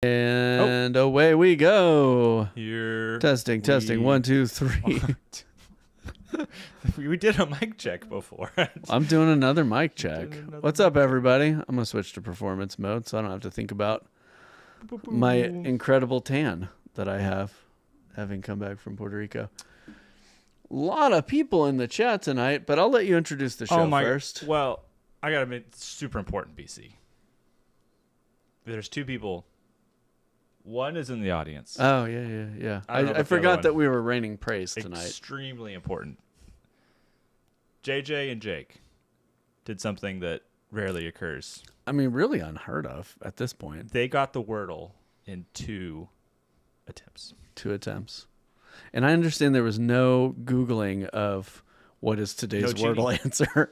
And away we go. Here. Testing. 1, 2, 3. We did a mic check before. I'm doing another mic check. What's up, everybody? I'm going to switch to performance mode so I don't have to think about my incredible tan that I have, having come back from Puerto Rico. A lot of people in the chat tonight, but I'll let you introduce the show first. Well, I got to admit, it's super important, BC. There's two people. One is in the audience. Oh, yeah. I forgot that we were raining praise tonight. Extremely important. JJ and Jake did something that rarely occurs. I mean, really unheard of at this point. They got the Wordle in 2 attempts. 2 attempts. And I understand there was no Googling of what is today's Wordle answer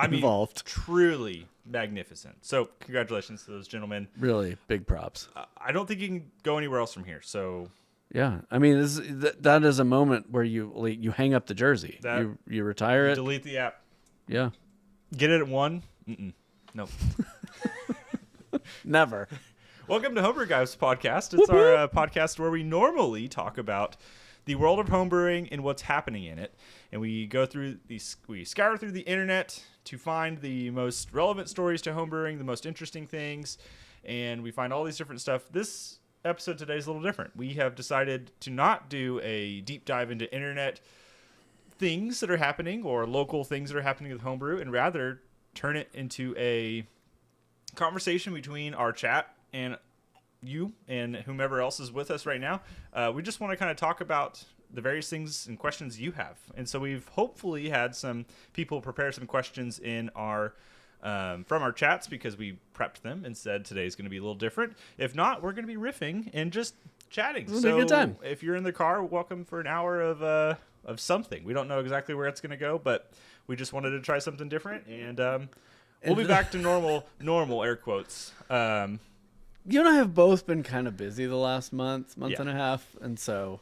involved. Truly magnificent. So congratulations to those gentlemen. Really big props. I don't think you can go anywhere else from here. So yeah, I mean, that is a moment where you hang up the jersey. You retire it. Delete the app. Yeah. Get it at 1? Nope. Never. Welcome to Homebrew Guys podcast. It's our podcast where we normally talk about the world of homebrewing and what's happening in it. And we go through we scour through the internet to find the most relevant stories to homebrewing, the most interesting things, and we find all these different stuff. This episode today is a little different. We have decided to not do a deep dive into internet things that are happening or local things that are happening with homebrew, and rather turn it into a conversation between our chat and you and whomever else is with us right now. We just want to kind of talk about the various things and questions you have. And so we've hopefully had some people prepare some questions in our from our chats because we prepped them and said today's going to be a little different. If not, we're going to be riffing and just chatting. It'll be a good time. If you're in the car, welcome for an hour of something. We don't know exactly where it's going to go, but we just wanted to try something different. And we'll be back to normal air quotes. You and I have both been kind of busy the last month and a half, and so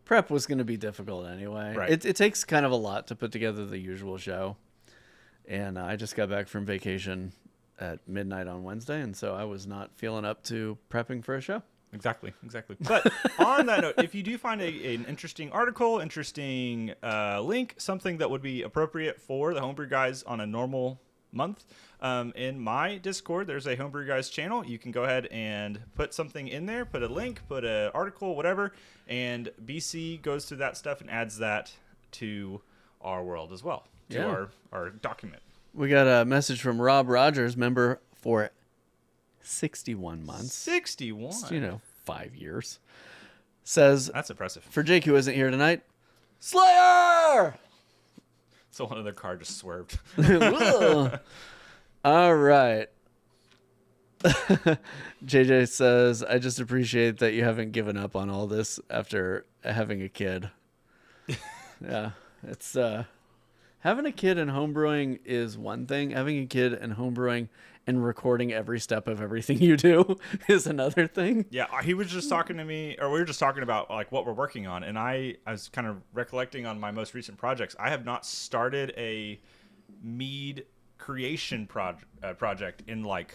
prep was going to be difficult anyway. Right. It takes kind of a lot to put together the usual show, and I just got back from vacation at midnight on Wednesday, and so I was not feeling up to prepping for a show. Exactly. But on that note, if you do find an interesting article, interesting link, something that would be appropriate for the Homebrew Guys on a normal month, in my Discord there's a Homebrew Guys channel. You can go ahead and put something in there, put a link, put an article, whatever, and BC goes through that stuff and adds that to our world as well, to our document. We got a message from Rob Rogers, member for 61 months. 61? 5 years. Says, that's impressive. For Jake, who isn't here tonight, Slayer! So one of their car just swerved. All right. JJ says, I just appreciate that you haven't given up on all this after having a kid. Yeah. It's having a kid and homebrewing is one thing. Having a kid and homebrewing and recording every step of everything you do is another thing. Yeah, he was just talking to me, or we were just talking about like what we're working on, and I was kind of recollecting on my most recent projects. I have not started a mead creation project in like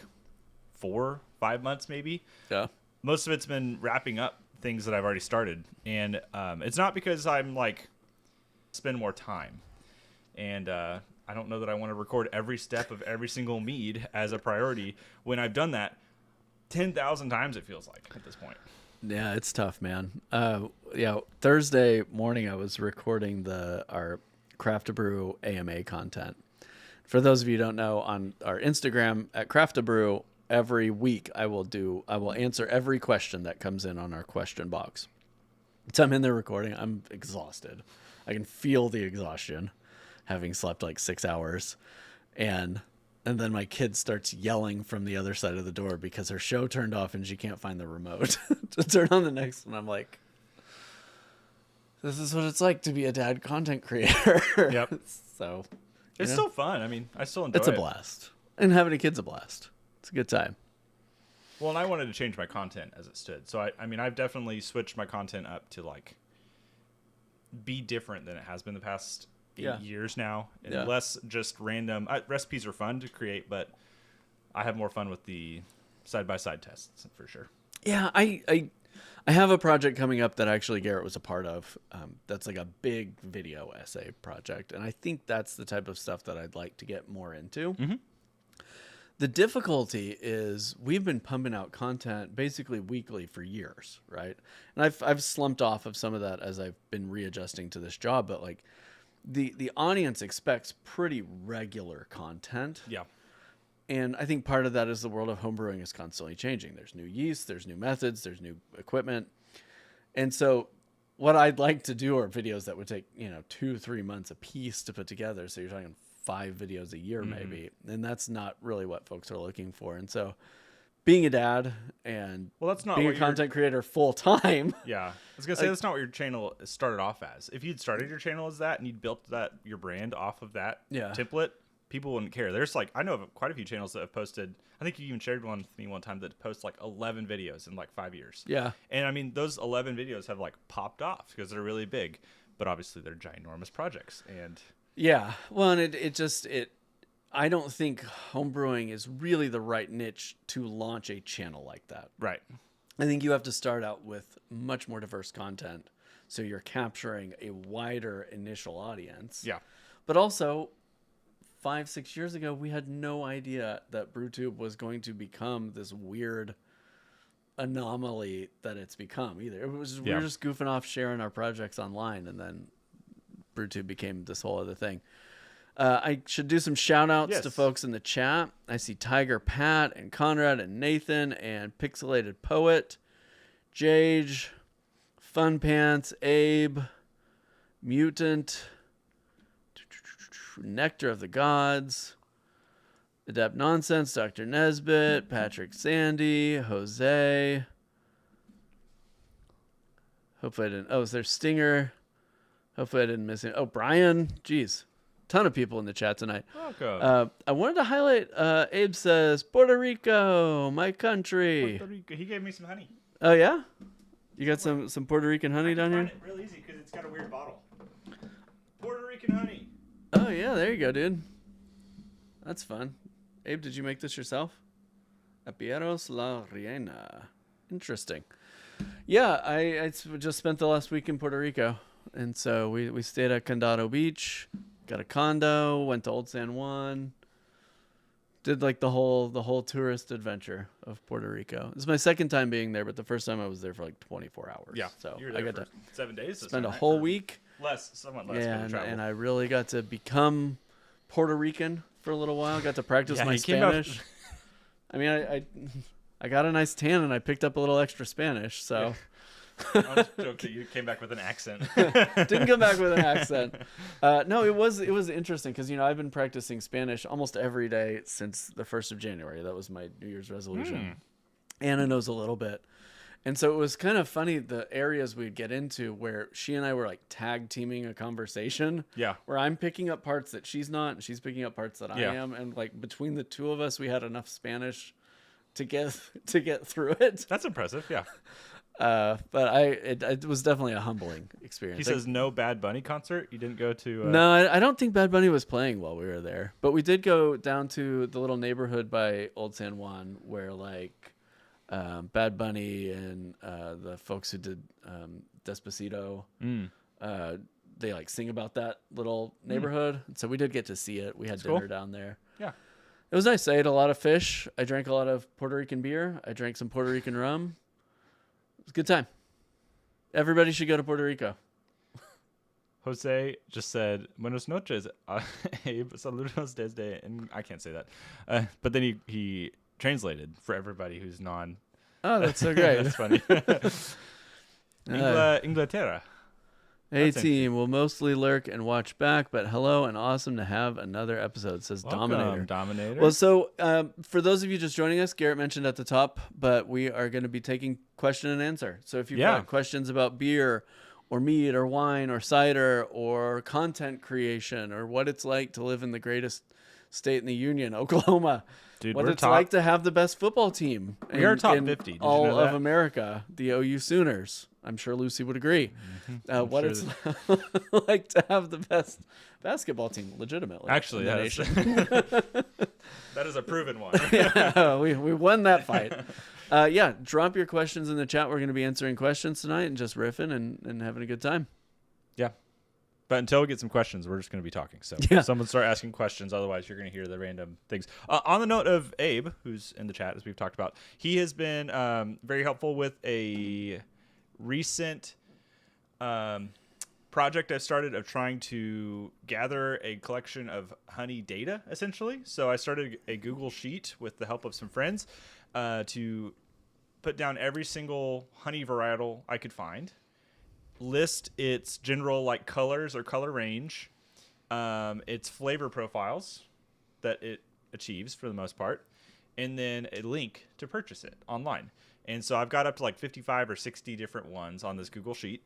4-5 months maybe. Yeah. Most of it's been wrapping up things that I've already started, and it's not because I'm like spend more time, and I don't know that I want to record every step of every single mead as a priority when I've done that 10,000 times, it feels like, at this point. Yeah, it's tough, man. Thursday morning I was recording our Craft to Brew AMA content. For those of you who don't know, on our Instagram at Craft to Brew, every week I will answer every question that comes in on our question box. So I'm in there recording. I'm exhausted. I can feel the exhaustion, having slept like 6 hours, and then my kid starts yelling from the other side of the door because her show turned off and she can't find the remote to turn on the next one. I'm like, this is what it's like to be a dad content creator. Yep. So it's still fun. I mean, I still enjoy it. It's a blast, and having a kid's a blast. It's a good time. Well, and I wanted to change my content as it stood. So I mean, I've definitely switched my content up to like be different than it has been the past 8 years now, and less just random recipes are fun to create, but I have more fun with the side-by-side tests for sure. Yeah, I have a project coming up that actually Garrett was a part of. That's like a big video essay project, and I think that's the type of stuff that I'd like to get more into. Mm-hmm. The difficulty is we've been pumping out content basically weekly for years, right? And I've slumped off of some of that as I've been readjusting to this job, but like the audience expects pretty regular content. Yeah. And I think part of that is the world of homebrewing is constantly changing. There's new yeast, there's new methods, there's new equipment. And so what I'd like to do are videos that would take, 2-3 months a piece to put together. So you're talking 5 videos a year, maybe. And that's not really what folks are looking for. And so being a dad and that's not being a content creator full time. Yeah. I was going to say, that's not what your channel started off as. If you'd started your channel as that and you'd built your brand off of that template, people wouldn't care. There's I know of quite a few channels that have posted, I think you even shared one with me one time that posts 11 videos in 5 years. Yeah. And I mean, those 11 videos have popped off because they're really big, but obviously they're ginormous projects. And yeah, well, and I don't think homebrewing is really the right niche to launch a channel like that. Right. I think you have to start out with much more diverse content, so you're capturing a wider initial audience. Yeah. But also, 5-6 years ago, we had no idea that BrewTube was going to become this weird anomaly that it's become either. We were just goofing off, sharing our projects online, and then BrewTube became this whole other thing. I should do some shout outs to folks in the chat. I see Tiger Pat and Conrad and Nathan and Pixelated Poet, Jage, Fun Pants, Abe, Mutant, Nectar of the Gods, Adept Nonsense, Dr. Nesbitt, Patrick Sandy, Jose. Hopefully I didn't. Oh, is there Stinger? Hopefully I didn't miss it. Oh, Brian. Jeez. Ton of people in the chat tonight. Welcome. I wanted to highlight, Abe says, Puerto Rico, my country. Puerto Rico. He gave me some honey. Oh, yeah? You got some Puerto Rican honey down here? I find it real easy because it's got a weird bottle. Puerto Rican honey. Oh, yeah, there you go, dude. That's fun. Abe, did you make this yourself? Apieros la Reina. Interesting. Yeah, I just spent the last week in Puerto Rico. And so we stayed at Condado Beach, got a condo, went to Old San Juan, did the whole tourist adventure of Puerto Rico. It's my second time being there, but the first time I was there for 24 hours. Yeah, so you were there I got to 7 days. Spend a whole week. Somewhat less. Yeah, and I really got to become Puerto Rican for a little while. Got to practice my Spanish. I mean, I got a nice tan and I picked up a little extra Spanish. So. I'll just joke that you came back with an accent. Didn't come back with an accent. No, it was interesting because I've been practicing Spanish almost every day since the 1st of January. That was my New Year's resolution. Anna knows a little bit. And so it was kind of funny the areas we'd get into where she and I were tag teaming a conversation. Yeah. Where I'm picking up parts that she's not and she's picking up parts that I am. And between the two of us, we had enough Spanish to get through it. That's impressive. Yeah. But it was definitely a humbling experience. He says no Bad Bunny concert. You didn't go to. No, I don't think Bad Bunny was playing while we were there. But we did go down to the little neighborhood by Old San Juan where Bad Bunny and the folks who did Despacito, they sing about that little neighborhood. So we did get to see it. We had dinner down there. Yeah. It was nice. I ate a lot of fish. I drank a lot of Puerto Rican beer. I drank some Puerto Rican rum. It was a good time. Everybody should go to Puerto Rico. Jose just said, Buenos noches, Abe, saludos desde, and I can't say that. But then he translated for everybody who's non. Oh, that's so great. That's funny. Inglaterra. Hey, team. We'll mostly lurk and watch back, but hello and awesome to have another episode, says Welcome, Dominator. Dominator. Well, so for those of you just joining us, Garrett mentioned at the top, but we are going to be taking question and answer. So if you've got questions about beer or mead or wine or cider or content creation or what it's like to live in the greatest state in the union, Oklahoma, Dude, what it's like to have the best football team we are top 50. Did all you know of that? America, the OU Sooners. I'm sure Lucy would agree. What sure it's like to have the best basketball team, legitimately. Actually, in the that nation. is a proven one. Yeah, we won that fight. Yeah, drop your questions in the chat. We're going to be answering questions tonight and just riffing and having a good time. Yeah. But until we get some questions, we're just going to be talking. So someone start asking questions. Otherwise, you're going to hear the random things. On the note of Abe, who's in the chat, as we've talked about, he has been very helpful with a recent project I started of trying to gather a collection of honey data, essentially. So I started a Google Sheet with the help of some friends to put down every single honey varietal I could find, list its general like colors or color range, its flavor profiles that it achieves for the most part, and then a link to purchase it online. And so I've got up to like 55 or 60 different ones on this Google Sheet.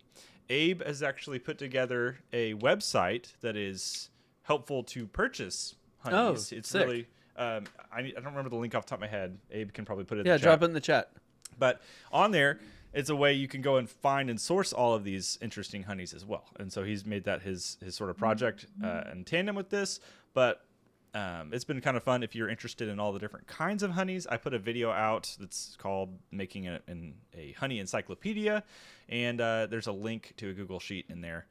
Abe has actually put together a website that is helpful to purchase honeys. It's sick. really, I don't remember the link off the top of my head. Abe can probably put it in Yeah, the chat. drop it in the chat. But on there, it's a way you can go and find and source all of these interesting honeys as well. And so he's made that his sort of project in tandem with this. But it's been kind of fun if you're interested in all the different kinds of honeys. I put a video out that's called Making a Honey Encyclopedia. And there's a link to a Google Sheet in there.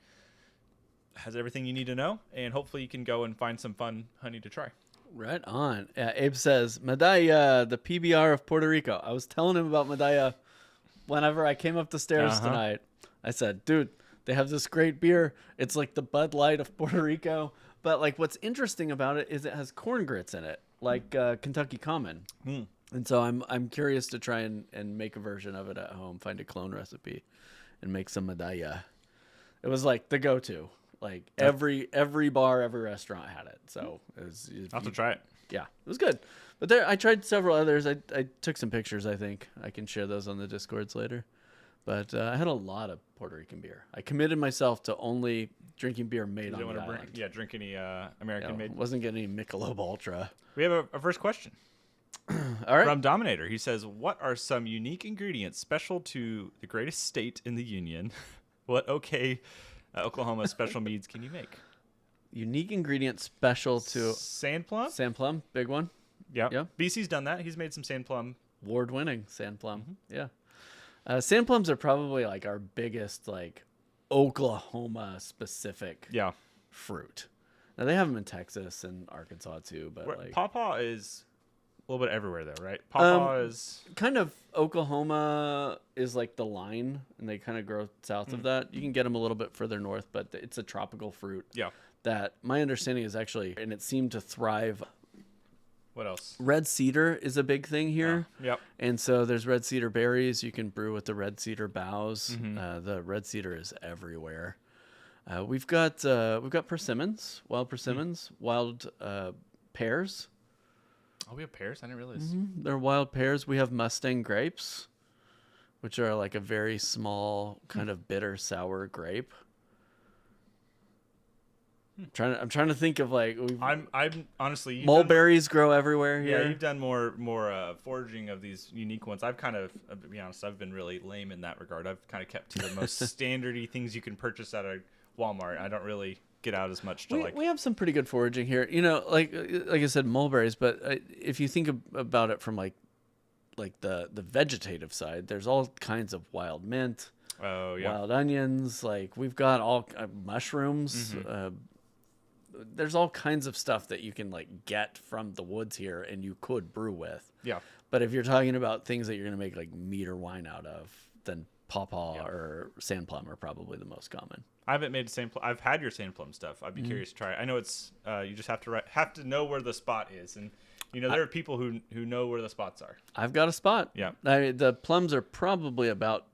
It has everything you need to know. And hopefully you can go and find some fun honey to try. Right on. Abe says, Medalla, the PBR of Puerto Rico. I was telling him about Medalla whenever I came up the stairs tonight. I said, dude, they have this great beer. It's like the Bud Light of Puerto Rico. But like what's interesting about it is it has corn grits in it, like Kentucky Common. And so I'm curious to try and make a version of it at home, find a clone recipe, and make some Medalla. It was like the go-to. Like every bar, every restaurant had it. So it was. I'll have to try it. Yeah, it was good. But I tried several others. I took some pictures. I think I can share those on the Discords later. But I had a lot of Puerto Rican beer. I committed myself to only drinking beer made on the island. Drink any American made. Wasn't getting any Michelob Ultra. We have a first question. All right. From Dominator. He says, what are some unique ingredients special to the greatest state in the Union? What Oklahoma special meads can you make? Unique ingredient special to sand plum? Sand plum, big one. Yeah. Yeah. BC's done that. He's made some sand plum. Award-winning sand plum. Yeah. Sand plums are probably like our biggest like Oklahoma specific fruit. Now they have them in Texas and Arkansas too, but like Pawpaw is a little bit everywhere though, right? Pawpaw is kind of Oklahoma is like the line, and they kind of grow south of that. You can get them a little bit further north, but it's a tropical fruit. Yeah. That my understanding is actually, and it seemed to thrive. What else? Red cedar is a big thing here. Yep. And so there's red cedar berries. You can brew with the red cedar boughs. The red cedar is everywhere. We've got persimmons, wild persimmons, wild pears. Oh, we have pears? I didn't realize. They're wild pears. We have Mustang grapes, which are like a very small kind of bitter sour grape. I'm trying to think of like I'm honestly mulberries grow everywhere here. Yeah, you've done more foraging of these unique ones. I've kind of, to be honest, I've been really lame in that regard. I've kind of kept to the most standardy things you can purchase at a Walmart. I don't really get out as much to we have some pretty good foraging here. You know, like I said, mulberries. But if you think about it from like the vegetative side, there's all kinds of wild mint. Oh yeah. Wild onions. Like we've got all mushrooms. There's all kinds of stuff that you can like get from the woods here, and you could brew with. Yeah. But if you're talking about things that you're gonna make like mead or wine out of, then pawpaw or sand plum are probably the most common. I haven't made sand plum. I've had your sand plum stuff. I'd be curious to try it. I know it's you just have to know where the spot is, and you know there are people who know where the spots are. I've got a spot. Yeah. The plums are probably about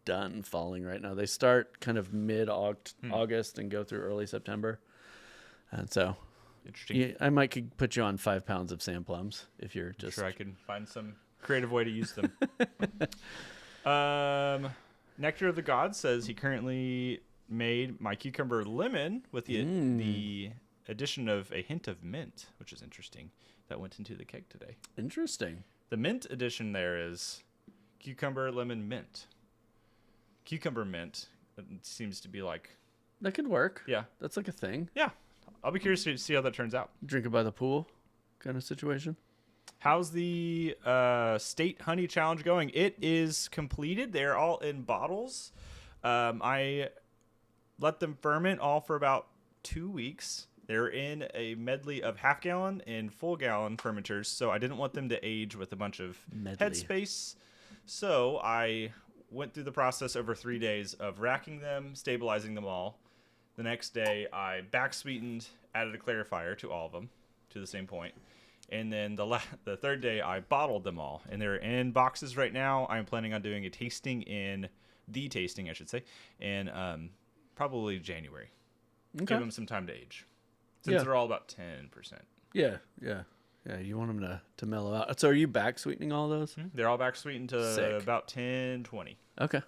done falling right now. They start kind of mid-August and go through early September. And so, interesting. I might could put you on 5 pounds of sand plums if you're just. I'm sure I can find some creative way to use them. Nectar of the Gods says he currently made my cucumber lemon with the addition of a hint of mint, which is interesting. That went into the keg today. Interesting. The mint addition there is cucumber, lemon, mint. Cucumber mint seems to be like. That could work. Yeah. That's like a thing. Yeah. I'll be curious to see how that turns out. Drink it by the pool kind of situation. How's the state honey challenge going? It is completed. They're all in bottles. I let them ferment all for about 2 weeks. They're in a medley of half-gallon and full-gallon fermenters, so I didn't want them to age with a bunch of headspace. So I went through the process over 3 days of racking them, stabilizing them all. The next day, I back-sweetened, added a clarifier to all of them, to the same point. And then the third day, I bottled them all. And they're in boxes right now. I'm planning on doing a tasting, I should say, in probably January. Okay. Give them some time to age. Since they're all about 10%. Yeah. You want them to mellow out. So are you back sweetening all those? They're all back sweetened to about 10, 20. Okay.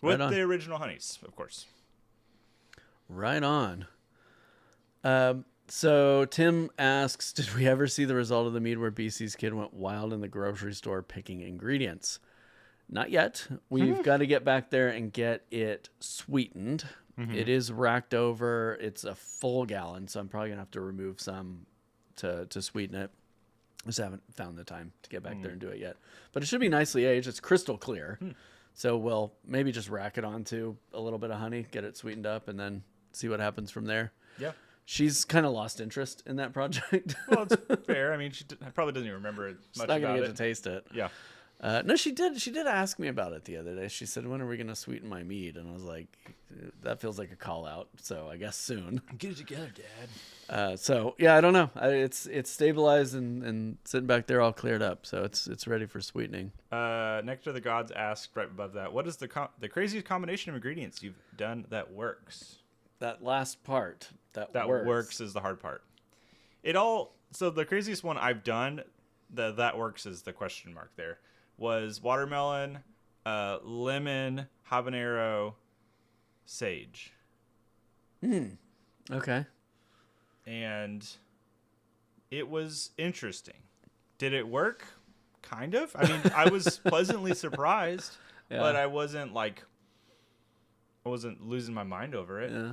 With the original honeys, of course. Right on. So Tim asks, did we ever see the result of the mead where BC's kid went wild in the grocery store picking ingredients? Not yet. We've got to get back there and get it sweetened. Mm-hmm. It is racked over. It's a full gallon, so I'm probably going to have to remove some to sweeten it. I just haven't found the time to get back there and do it yet. But it should be nicely aged. It's crystal clear. So we'll maybe just rack it onto a little bit of honey, get it sweetened up, and then see what happens from there. Yeah. She's kind of lost interest in that project. Well, it's fair. I mean, she probably doesn't even remember much about it. She's not going to get to taste it. Yeah. No, she did. She did ask me about it the other day. She said, "When are we going to sweeten my mead?" And I was like, "That feels like a call out." So I guess soon. Get it together, Dad. So yeah, I don't know. It's stabilized and sitting back there all cleared up. So it's ready for sweetening. Nectar of the Gods asked right above that, "What is the craziest combination of ingredients you've done that works?" That last part that works is the hard part. So the craziest one I've done that works is the question mark there. Was watermelon, lemon, habanero, sage. Okay. And it was interesting. Did it work? Kind of. I mean, I was pleasantly surprised, but I wasn't losing my mind over it. Yeah.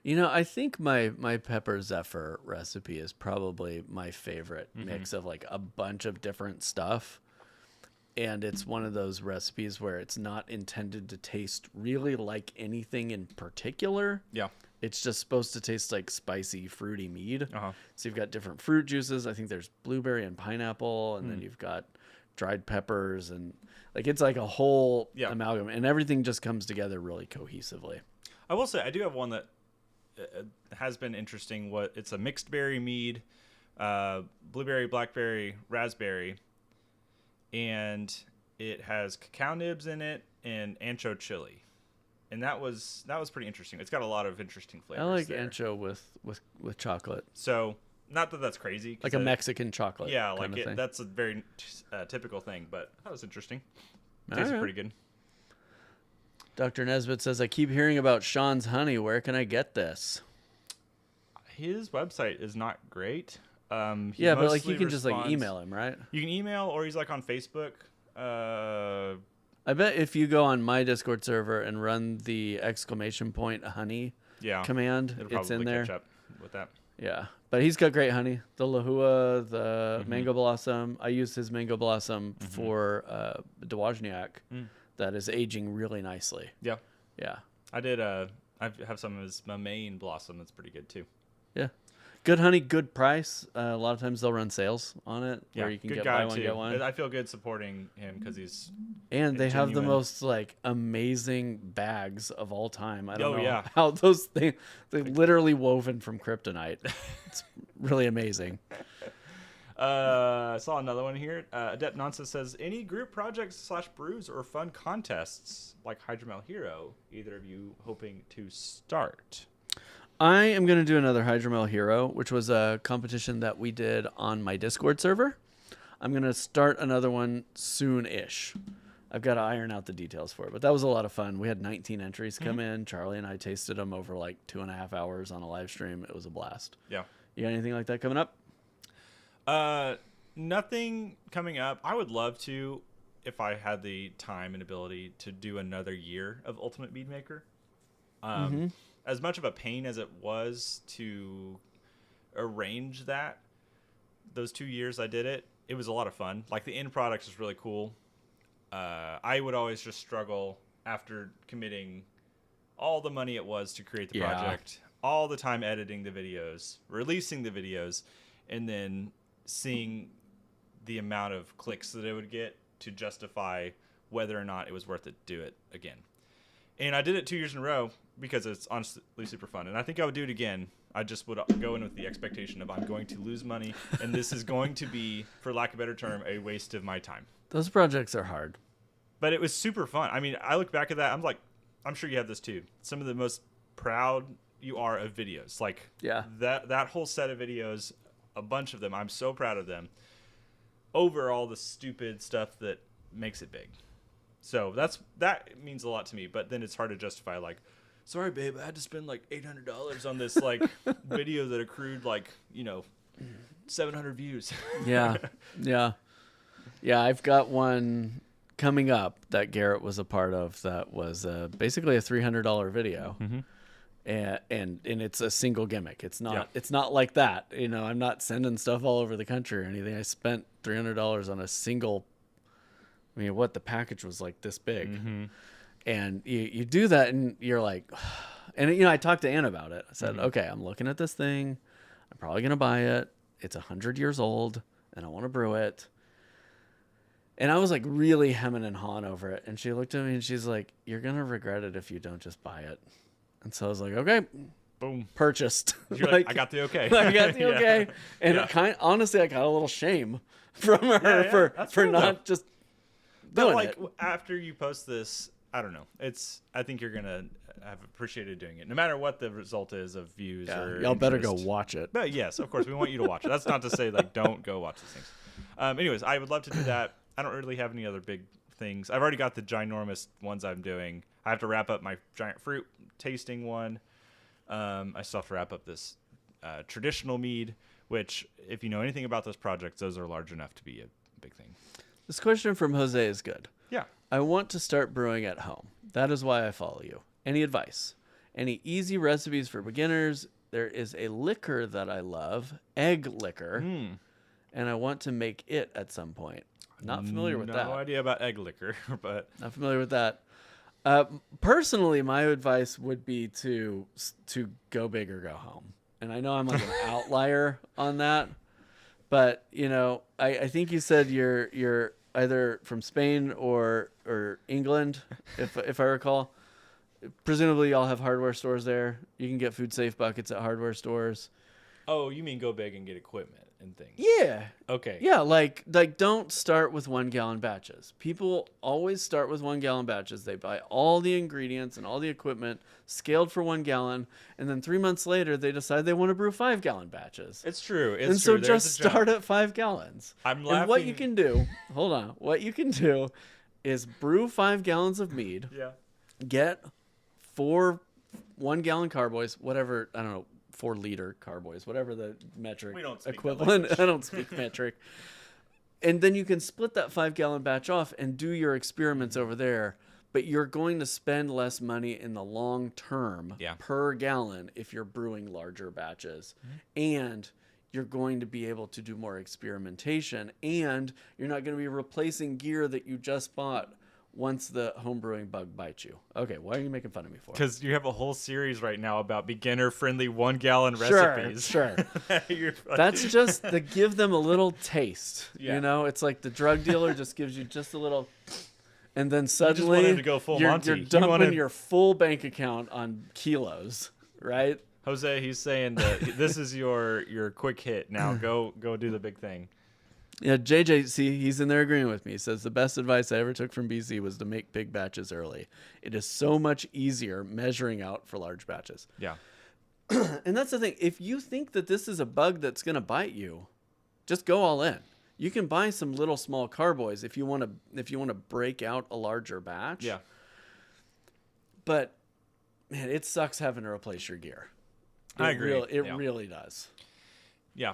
You know, I think my pepper zephyr recipe is probably my favorite mix of like a bunch of different stuff. And it's one of those recipes where it's not intended to taste really like anything in particular. Yeah. It's just supposed to taste like spicy, fruity mead. So you've got different fruit juices. I think there's blueberry and pineapple. And then you've got dried peppers. And like it's like a whole amalgam. And everything just comes together really cohesively. I will say, I do have one that has been interesting. It's a mixed berry mead, blueberry, blackberry, raspberry. And it has cacao nibs in it and ancho chili, and that was pretty interesting. It's got a lot of interesting flavors. I like ancho with chocolate. So not that that's crazy, like a Mexican chocolate. Yeah, like that's a very typical thing, but that was interesting. Tasted pretty good. Dr. Nesbitt says, I keep hearing about Sean's honey. Where can I get this? His website is not great. But like you can just like email him, right? You can email, or he's like on Facebook. I bet if you go on my Discord server and run the !honey command, it's in there. Catch up with that. Yeah, but he's got great honey. The Lahua, the Mango Blossom. I used his Mango Blossom for Dewajniak. That is aging really nicely. Yeah. I did. I have some of his main Blossom. That's pretty good too. Yeah. Good honey, good price. A lot of times they'll run sales on it where you can get buy one, get one. I feel good supporting him because he's they have the most like amazing bags of all time. I don't know how those things they're literally woven from kryptonite. It's really amazing. I saw another one here. Adept Nonsense says, any group projects / brews or fun contests like Hydromel Hero, either of you hoping to start? I am going to do another Hydromel Hero, which was a competition that we did on my Discord server. I'm going to start another one soon-ish. I've got to iron out the details for it, but that was a lot of fun. We had 19 entries come in. Charlie and I tasted them over like 2.5 hours on a live stream. It was a blast. Yeah. You got anything like that coming up? Nothing coming up. I would love to, if I had the time and ability, to do another year of Ultimate Mead Maker. As much of a pain as it was to arrange that, those 2 years I did it, it was a lot of fun. Like the end product is really cool. I would always just struggle after committing all the money it was to create the project, all the time editing the videos, releasing the videos, and then seeing the amount of clicks that it would get to justify whether or not it was worth it to do it again. And I did it 2 years in a row because it's honestly super fun. And I think I would do it again. I just would go in with the expectation of I'm going to lose money, and this is going to be, for lack of a better term, a waste of my time. Those projects are hard. But it was super fun. I mean, I look back at that, I'm like, I'm sure you have this too. Some of the most proud you are of videos. Like that whole set of videos, a bunch of them, I'm so proud of them over all the stupid stuff that makes it big. So that means a lot to me, but then it's hard to justify, like, sorry, babe, I had to spend like $800 on this like video that accrued like, 700 views. Yeah. I've got one coming up that Garrett was a part of that was basically a $300 video. Mm-hmm. And it's a single gimmick. It's not like that. I'm not sending stuff all over the country or anything. I spent $300 on a single. I mean, the package was like this big. Mm-hmm. And you do that and you're like, and I talked to Ann about it. I said, okay, I'm looking at this thing. I'm probably going to buy it. It's 100 years old and I want to brew it. And I was like really hemming and hawing over it. And she looked at me and she's like, you're going to regret it if you don't just buy it. And so I was like, okay, boom, purchased. You're like, I got the okay. I got the okay. And honestly, I got a little shame from her for not just doing it. After you post this, I don't know. I think you're going to have appreciated doing it, no matter what the result is of views or y'all better go interest. Watch it. But yes, of course, we want you to watch it. That's not to say, like, don't go watch these things. Anyways, I would love to do that. I don't really have any other big things. I've already got the ginormous ones I'm doing. I have to wrap up my giant fruit tasting one. I still have to wrap up this traditional mead, which, if you know anything about those projects, those are large enough to be a big thing. This question from Jose is good. Yeah. I want to start brewing at home. That is why I follow you. Any advice? Any easy recipes for beginners? There is a liquor that I love, egg liquor, and I want to make it at some point. Not familiar with that. No idea about egg liquor, but not familiar with that. Personally, my advice would be to go big or go home. And I know I'm like an outlier on that, but I think you said you're either from Spain or England, if I recall. Presumably, y'all have hardware stores there. You can get food safe buckets at hardware stores. Oh, you mean go big and get equipment and things? Yeah. Okay. Yeah, like don't start with 1 gallon batches. People always start with 1 gallon batches. They buy all the ingredients and all the equipment scaled for 1 gallon, and then 3 months later they decide they want to brew 5 gallon batches. It's true. So just start at 5 gallons. I'm laughing. And what you can do, hold on, what you can do is brew 5 gallons of mead. Yeah. Get 4 1 gallon carboys, whatever, I don't know, 4 liter carboys, whatever the metric equivalent. I don't speak metric. And then you can split that 5 gallon batch off and do your experiments over there. But you're going to spend less money in the long term per gallon if you're brewing larger batches. And you're going to be able to do more experimentation. And you're not going to be replacing gear that you just bought once the homebrewing bug bites you. Okay, why are you making fun of me for? Because you have a whole series right now about beginner-friendly 1 gallon recipes. Sure. That's just to give them a little taste. Yeah. It's like the drug dealer just gives you just a little, and then suddenly you just to go full Monty. You're dumping your full bank account on kilos, right? Jose, he's saying that this is your quick hit. Now go do the big thing. Yeah, JJ, see, he's in there agreeing with me. He says, the best advice I ever took from BC was to make big batches early. It is so much easier measuring out for large batches. Yeah. And that's the thing. If you think that this is a bug that's going to bite you, just go all in. You can buy some little small carboys if you want to break out a larger batch. Yeah. But man, it sucks having to replace your gear. I agree. It really does. Yeah.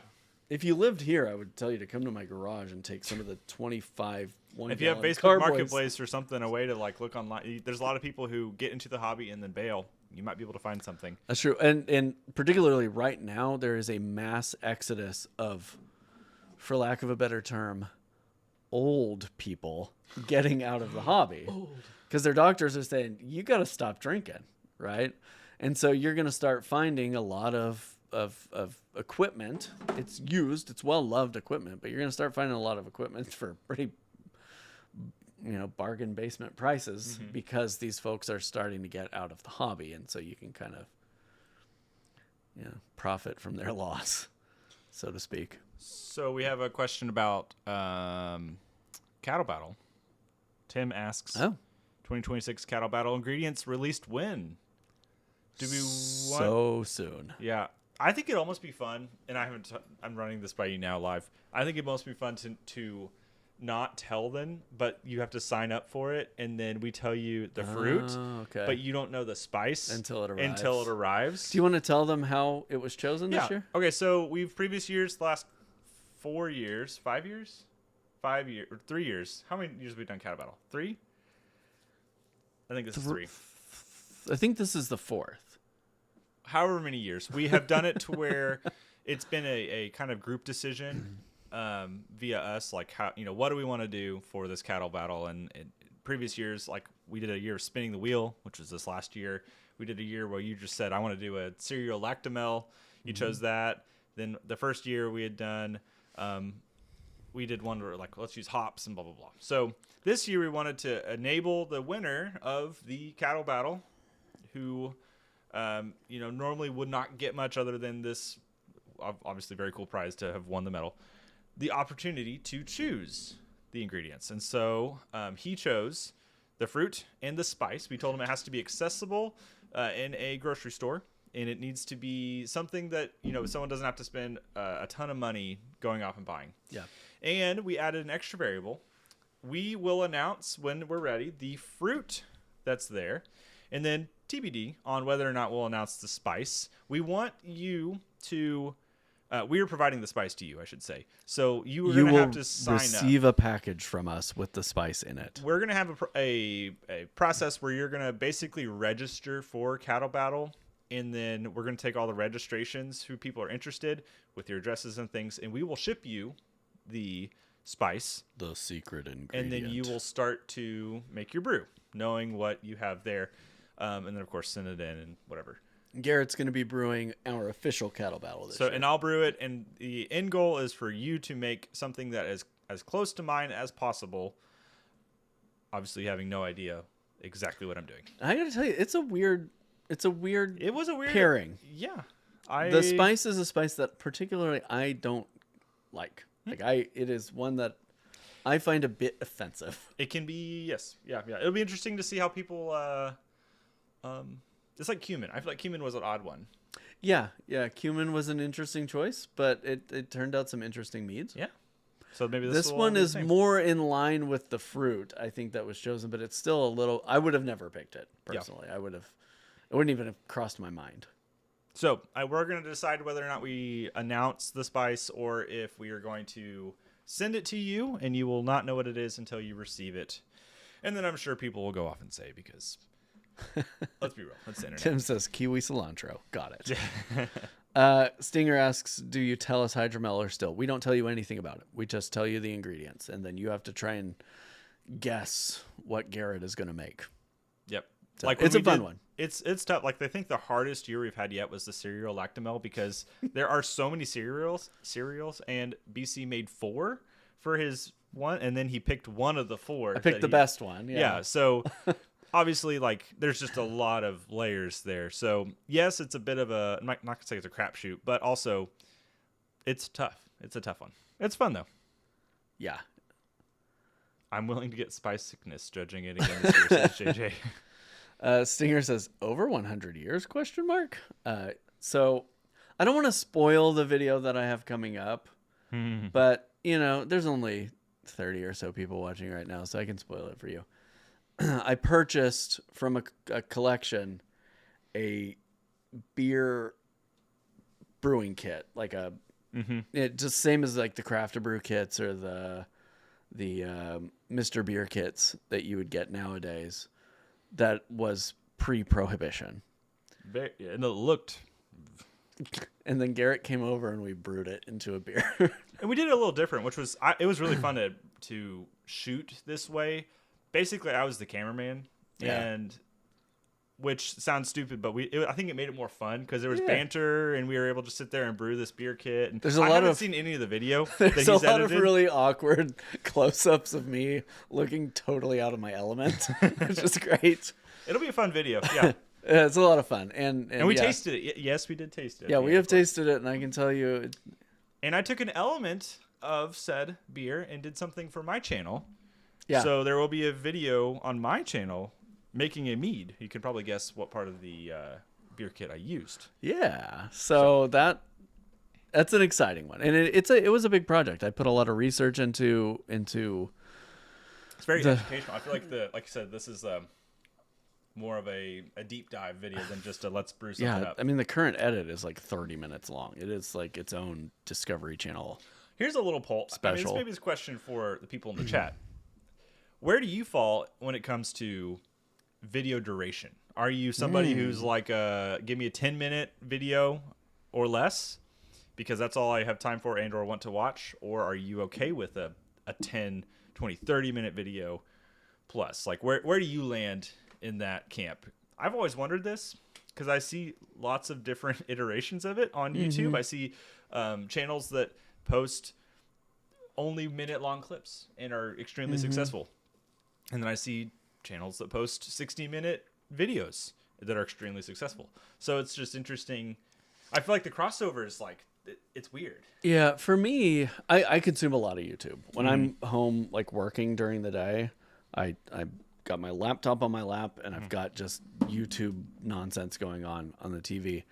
If you lived here, I would tell you to come to my garage and take some of the 25 1 If you have Facebook Marketplace or something, a way to like look online. There's a lot of people who get into the hobby and then bail. You might be able to find something. That's true. And particularly right now, there is a mass exodus of for lack of a better term, old people getting out of the hobby. Because their doctors are saying, you got to stop drinking, right? And so you're going to start finding a lot of equipment. It's used, it's well-loved equipment, but you're going to start finding a lot of equipment for pretty, bargain basement prices because these folks are starting to get out of the hobby. And so you can kind of, profit from their loss, so to speak. So we have a question about Cattle Battle. Tim asks, 2026 Cattle Battle ingredients released when? Do we want... So soon. Yeah. I think it'd almost be fun, and I'm running this by you now live. I think it'd almost be fun to not tell them, but you have to sign up for it, and then we tell you the fruit, but you don't know the spice until it arrives. Do you want to tell them how it was chosen this year? Okay, so we've previous years, last 4 years, 5 years? 5 years, or 3 years. How many years have we done Cattle Battle? 3? I think this is 3. I think this is the 4th. However many years. We have done it to where it's been a kind of group decision via us, like how what do we want to do for this cattle battle. And in previous years, like we did a year of spinning the wheel, which was this last year. We did a year where you just said, I want to do a cereal lactomel. You chose that. Then the first year we had done, we did one where like, let's use hops and blah, blah, blah. So this year we wanted to enable the winner of the cattle battle who, normally would not get much other than this obviously very cool prize to have won the medal, the opportunity to choose the ingredients. And so he chose the fruit and the spice. We told him it has to be accessible in a grocery store, and it needs to be something that, someone doesn't have to spend a ton of money going off and buying. Yeah. And we added an extra variable. We will announce when we're ready the fruit that's there, and then TBD on whether or not we'll announce the spice. We want you to... we are providing the spice to you, I should say. So you are going to have to sign up. Receive a package from us with the spice in it. We're going to have a process where you're going to basically register for Cattle Battle, and then we're going to take all the registrations who people are interested with your addresses and things, and we will ship you the spice. The secret ingredient. And then you will start to make your brew, knowing what you have there. And then, of course, send it in and whatever. Garrett's going to be brewing our official cattle battle this year. And I'll brew it, and the end goal is for you to make something that is as close to mine as possible, obviously having no idea exactly what I'm doing. I got to tell you, it was a weird pairing. Yeah. The spice is a spice that particularly I don't like. It is one that I find a bit offensive. It can be, yes. Yeah. It'll be interesting to see how people... it's like cumin. I feel like cumin was an odd one. Yeah. Cumin was an interesting choice, but it turned out some interesting meads. Yeah. So maybe this one is more in line with the fruit, I think, that was chosen, but it's still a little... I would have never picked it, personally. Yeah. It wouldn't even have crossed my mind. So we're going to decide whether or not we announce the spice or if we are going to send it to you, and you will not know what it is until you receive it. And then I'm sure people will go off and say, because... Let's be real. That's the internet. Tim says kiwi cilantro. Got it. Stinger asks, do you tell us hydromel or still? We don't tell you anything about it. We just tell you the ingredients, and then you have to try and guess what Garrett is going to make. Yep. So it's a fun one. It's tough. Like, I think the hardest year we've had yet was the cereal lactomel, because there are so many cereals, and BC made 4 for his one, and then he picked one of the 4. I picked the best one. Yeah. So obviously, like, there's just a lot of layers there. So yes, it's a bit of a, I'm not gonna say it's a crapshoot, but also it's tough. It's a tough one. It's fun though. Yeah. I'm willing to get spice sickness judging it again this year, says JJ. Stinger says over 100 years ? So I don't want to spoil the video that I have coming up, but there's only 30 or so people watching right now, so I can spoil it for you. I purchased from a collection a beer brewing kit, like it just same as like the Craft Brew kits or the Mr. Beer kits that you would get nowadays. That was pre-prohibition. And it looked And then Garrett came over and we brewed it into a beer. And we did it a little different, which was it was really fun to shoot this way. Basically, I was the cameraman, and which sounds stupid, but I think it made it more fun because there was banter, and we were able to sit there and brew this beer kit. And I haven't seen any of the video that he's edited. There's a lot of really awkward close-ups of me looking totally out of my element, which is great. It'll be a fun video, yeah. Yeah, it's a lot of fun, and we tasted it. Yes, we did taste it. Yeah, we have tasted it, and I can tell you. And I took an element of said beer and did something for my channel. Yeah. So there will be a video on my channel making a mead. You can probably guess what part of the beer kit I used. Yeah. So that's an exciting one, and it was a big project. I put a lot of research into. It's very educational. I feel like like I said, this is more of a deep dive video than just a let's brew something up. I mean, the current edit is like 30 minutes long. It is like its own Discovery Channel. Here's a little poll. Special. I mean, this maybe is a question for the people in the chat. Where do you fall when it comes to video duration? Are you somebody who's like, give me a 10-minute video or less because that's all I have time for and or want to watch? Or are you okay with a 10, 20, 30-minute video plus? Like, where do you land in that camp? I've always wondered this because I see lots of different iterations of it on YouTube. I see channels that post only minute-long clips and are extremely successful. And then I see channels that post 60-minute videos that are extremely successful. So it's just interesting. I feel like the crossover is like, it's weird. Yeah, for me, I consume a lot of YouTube. When I'm home, like working during the day, I got my laptop on my lap and I've got just YouTube nonsense going on the TV.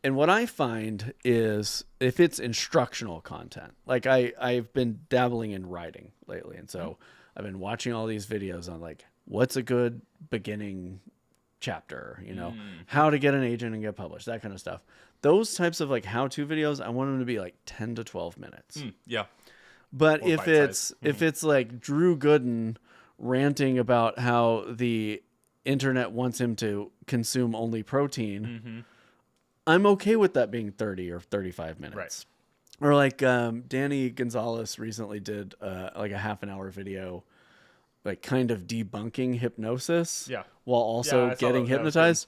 And what I find is if it's instructional content, like I've been dabbling in writing lately. And so I've been watching all these videos on like, what's a good beginning chapter, how to get an agent and get published, that kind of stuff. Those types of like how-to videos, I want them to be like 10 to 12 minutes. Yeah. But if it's like Drew Gooden ranting about how the internet wants him to consume only protein, I'm okay with that being 30 or 35 minutes. Right. Or like Danny Gonzalez recently did like a half an hour video, like kind of debunking hypnosis while also getting hypnotized.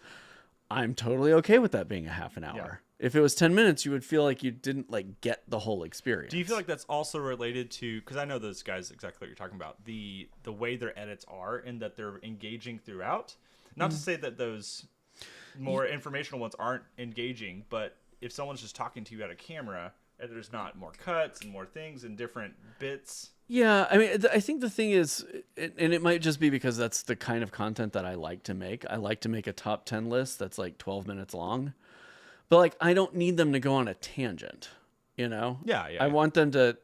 I'm totally okay with that being a half an hour. Yeah. If it was 10 minutes, you would feel like you didn't like get the whole experience. Do you feel like that's also related to, because I know those guys exactly what you're talking about, the way their edits are and that they're engaging throughout? Not to say that those more informational ones aren't engaging, but if someone's just talking to you at a camera and there's not more cuts and more things and different bits. Yeah, I mean, I think the thing is, and it might just be because that's the kind of content that I like to make. I like to make a top 10 list that's like 12 minutes long. But like, I don't need them to go on a tangent, Yeah. I want them to,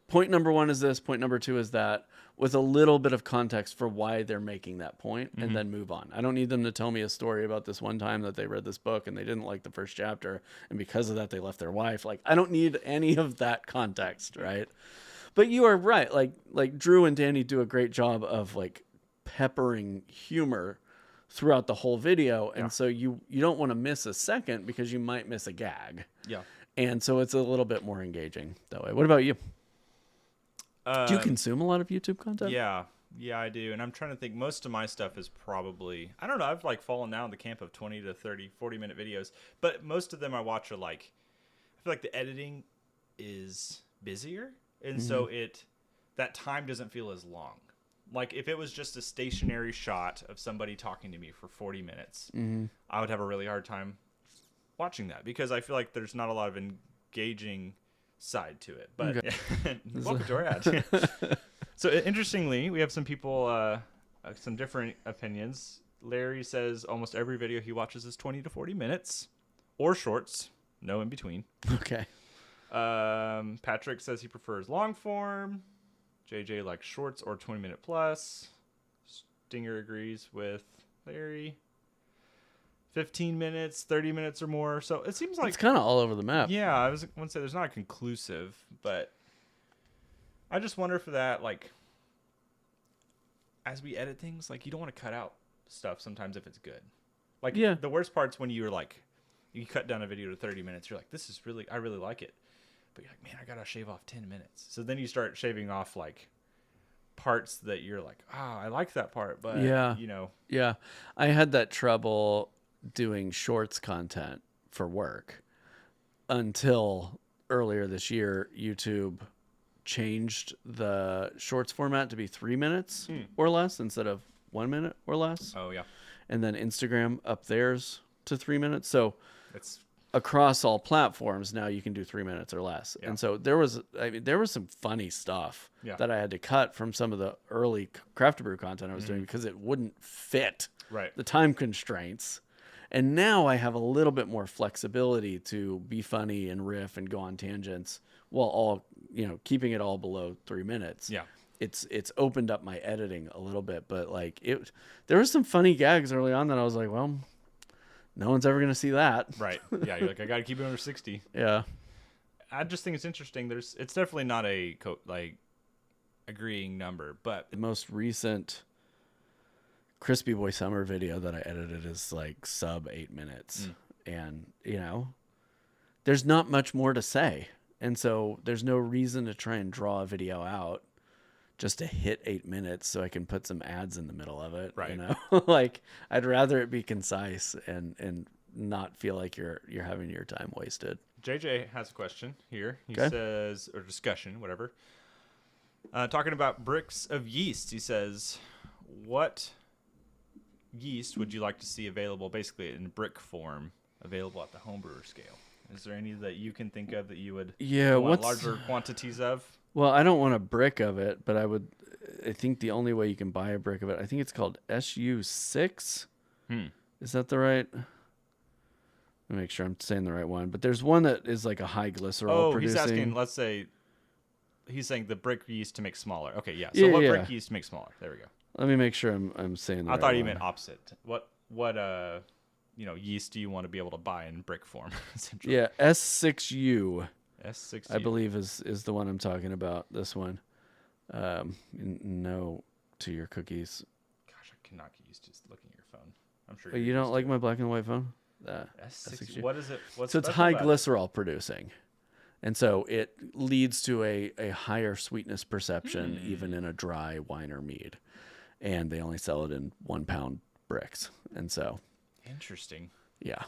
point number one is this, point number two is that, with a little bit of context for why they're making that point, and then move on. I don't need them to tell me a story about this one time that they read this book and they didn't like the first chapter, and because of that they left their wife. Like, I don't need any of that context, right? But you are right. Like Drew and Danny do a great job of like peppering humor throughout the whole video, and so you don't want to miss a second because you might miss a gag. Yeah. And so it's a little bit more engaging that way. What about you? Do you consume a lot of YouTube content? Yeah, I do. And I'm trying to think, most of my stuff is probably, I don't know, I've like fallen down the camp of 20 to 30, 40-minute videos. But most of them I watch are like, I feel like the editing is busier. And so that time doesn't feel as long. Like if it was just a stationary shot of somebody talking to me for 40 minutes, I would have a really hard time watching that because I feel like there's not a lot of engaging side to it. But welcome to our ad. So interestingly, we have some people, some different opinions. Larry says almost every video he watches is 20 to 40 minutes or shorts, no in between. Okay. Patrick says he prefers long form. JJ likes shorts or 20-minute plus. Stinger agrees with Larry. 15 minutes, 30 minutes or more. So it seems like it's kind of all over the map. Yeah, I was going to say there's not a conclusive, but I just wonder for that, like, as we edit things, like, you don't want to cut out stuff sometimes if it's good. Like, the worst part's when you're like, you cut down a video to 30 minutes. You're like, I really like it. But you're like, man, I got to shave off 10 minutes. So then you start shaving off like parts that you're like, I like that part. But, Yeah. I had that trouble doing shorts content for work until earlier this year. YouTube changed the shorts format to be 3 minutes or less instead of 1 minute or less. Oh, yeah. And then Instagram up theirs to 3 minutes. So it's across all platforms now you can do 3 minutes or less. Yeah. And so there was some funny stuff that I had to cut from some of the early craft brew content I was doing because it wouldn't fit the time constraints. And now I have a little bit more flexibility to be funny and riff and go on tangents while all, keeping it all below 3 minutes. Yeah. It's opened up my editing a little bit, but like there was some funny gags early on that I was like, well, no one's ever going to see that. Right. Yeah. You're like, I got to keep it under 60. Yeah. I just think it's interesting. It's definitely not a agreeing number, but the most recent Crispy Boy Summer video that I edited is like sub 8 minutes. And, there's not much more to say. And so there's no reason to try and draw a video out just to hit 8 minutes so I can put some ads in the middle of it. Right. Like I'd rather it be concise and not feel like you're having your time wasted. JJ has a question here. He says, or discussion, whatever. Talking about bricks of yeast. He says, what yeast would you like to see available basically in brick form available at the homebrewer scale? Is there any that you can think of that you would want larger quantities of? Well, I don't want a brick of it, but I think the only way you can buy a brick of it, I think it's called SU6. Is that the right? Let me make sure I'm saying the right one. But there's one that is like a high glycerol producing. He's asking, let's say, he's saying the brick yeast to make smaller. Okay, yeah. So what brick yeast to make smaller? There we go. Let me make sure I'm saying the right one. I thought you meant opposite. What yeast do you want to be able to buy in brick form? Yeah, S6U. S6U. I believe is the one I'm talking about. This one. No to your cookies. Gosh, I cannot get used to just looking at your phone. I'm sure. You don't like my black and white phone? S6U. What is it? So it's high glycerol producing. And so it leads to a higher sweetness perception even in a dry wine or mead. And they only sell it in 1 pound bricks. And so interesting. Yeah.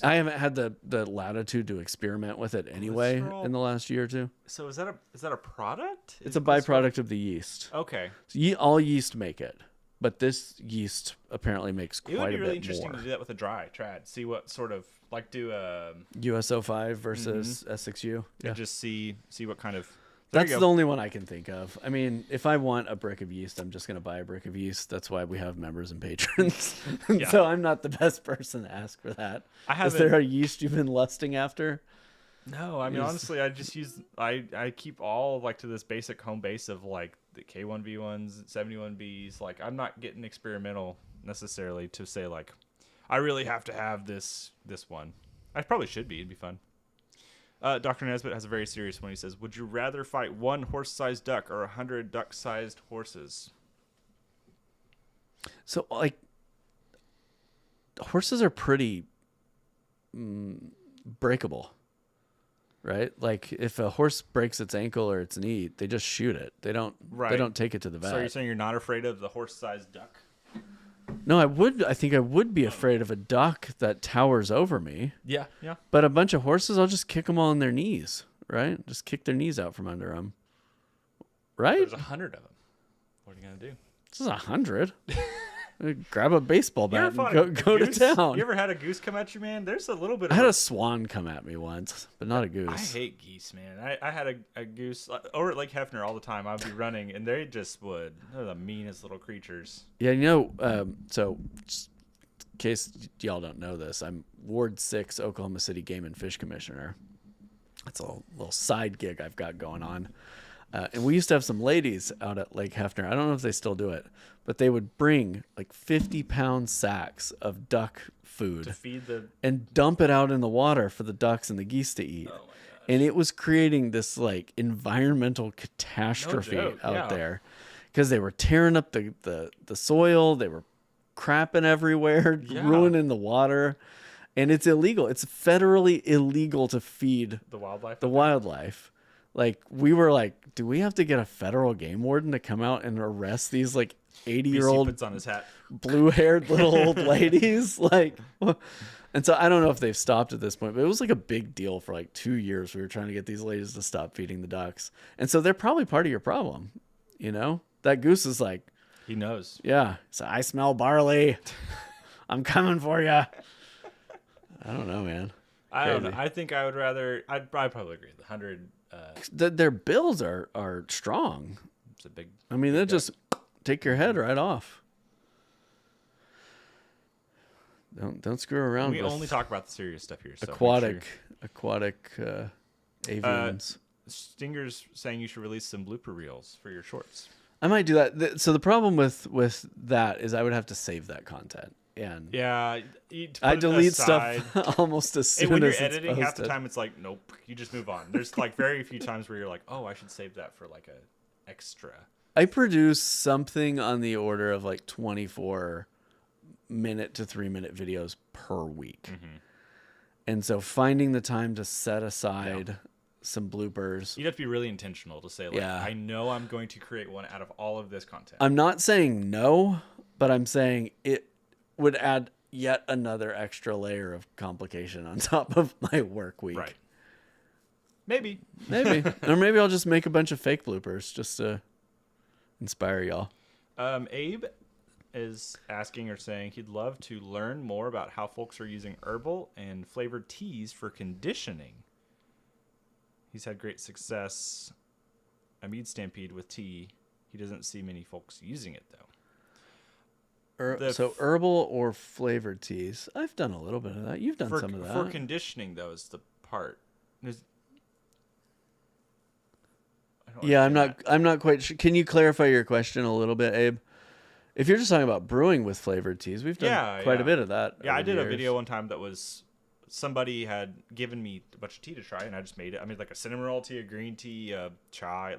I haven't had the latitude to experiment with it anyway in the last year or two. So is that a product? It's a byproduct of the yeast. Okay. So all yeast make it, but this yeast apparently makes quite a bit more. It would be really interesting to do that with a dry trad. See what sort of do a USO5 versus S6U. And just see what kind of. That's the only one I can think of. I mean, if I want a brick of yeast, I'm just going to buy a brick of yeast. That's why we have members and patrons. So I'm not the best person to ask for that. Is there a yeast you've been lusting after? No, I mean, honestly, I just I keep all to this basic home base of the K1V1s, 71Bs. I'm not getting experimental necessarily to say I really have to have this one. I probably should be. It'd be fun. Dr. Nesbitt has a very serious one. He says, would you rather fight 1 horse-sized duck or 100 duck-sized horses? So, horses are pretty breakable, right? If a horse breaks its ankle or its knee, they just shoot it. They don't take it to the vet. So you're saying you're not afraid of the horse-sized duck? No, I think I would be afraid of a duck that towers over me. Yeah. But a bunch of horses, I'll just kick them all on their knees, right? Just kick their knees out from under them. Right? There's 100 of them. What are you going to do? This is 100. Grab a baseball bat and go to town. You ever had a goose come at you, man? There's a little bit I had a swan come at me once, but not a goose. I hate geese, man. I had a goose over at Lake Hefner all the time. I'd be running, and they're the meanest little creatures. Yeah, so just in case y'all don't know this, I'm Ward 6 Oklahoma City Game and Fish Commissioner. That's a little side gig I've got going on. And we used to have some ladies out at Lake Hefner. I don't know if they still do it, but they would bring 50-pound sacks of duck food to feed and dump it out in the water for the ducks and the geese to eat. Oh my gosh. And it was creating this environmental catastrophe out there because they were tearing up the soil. They were crapping everywhere, ruining the water. And it's illegal. It's federally illegal to feed The wildlife. the wildlife. Like, we were like, do we have to get a federal game warden to come out and arrest these like 80-year-old puts on his hat. blue-haired little old ladies? Like, and so I don't know if they've stopped at this point, but it was like a big deal for like 2 years. We were trying to get these ladies to stop feeding the ducks. And so they're probably part of your problem. You know, that goose is like, He knows. yeah, so I smell barley. I'm coming for you. I don't know, man. I don't know. I think I would rather. I'd probably agree. The 100. Their bills are strong. It's a big. I mean, they'll just take your head right off. Don't screw around. We with only talk about the serious stuff here. So aquatic avians. Stinger's saying you should release some blooper reels for your shorts. I might do that. So the problem with that is I would have to save that content. And yeah, I delete stuff almost as soon when you're as editing. it's Half the posted. time, it's like, nope, you just move on. There's like very few times where you're like, oh, I should save that for like a extra. I produce something on the order of like 24 minute to 3-minute videos per week. Mm-hmm. And so finding the time to set aside some bloopers. You'd have to be really intentional to say, like, I know I'm going to create one out of all of this content. I'm not saying no, but I'm saying it would add yet another extra layer of complication on top of my work week. Right. Maybe. Or maybe I'll just make a bunch of fake bloopers just to inspire y'all. Abe is asking or saying he'd love to learn more about how folks are using herbal and flavored teas for conditioning. He's had great success at Mead Stampede with tea. He doesn't see many folks using it, though. So herbal or flavored teas. I've done a little bit of that. You've done some of that. For conditioning, though, is the part. I'm not quite sure. Can you clarify your question a little bit, Abe? If you're just talking about brewing with flavored teas, we've done quite a bit of that. Yeah, I did a video one time that was somebody had given me a bunch of tea to try, and I just made it. I made like a cinnamon roll tea, a green tea, chai,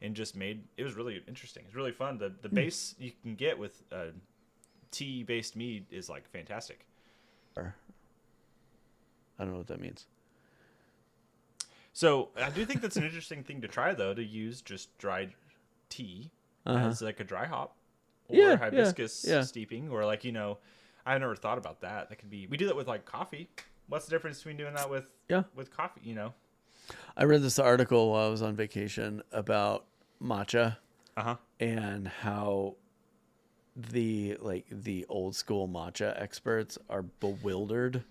and just made. It was really interesting. It's really fun. The base you can get with tea-based mead is like fantastic. I don't know what that means. So I do think that's an interesting thing to try, though, to use just dried tea as like a dry hop or hibiscus steeping, or like, I never thought about that. That could be. We do that with like coffee. What's the difference between doing that with coffee? I read this article while I was on vacation about matcha and how the old school matcha experts are bewildered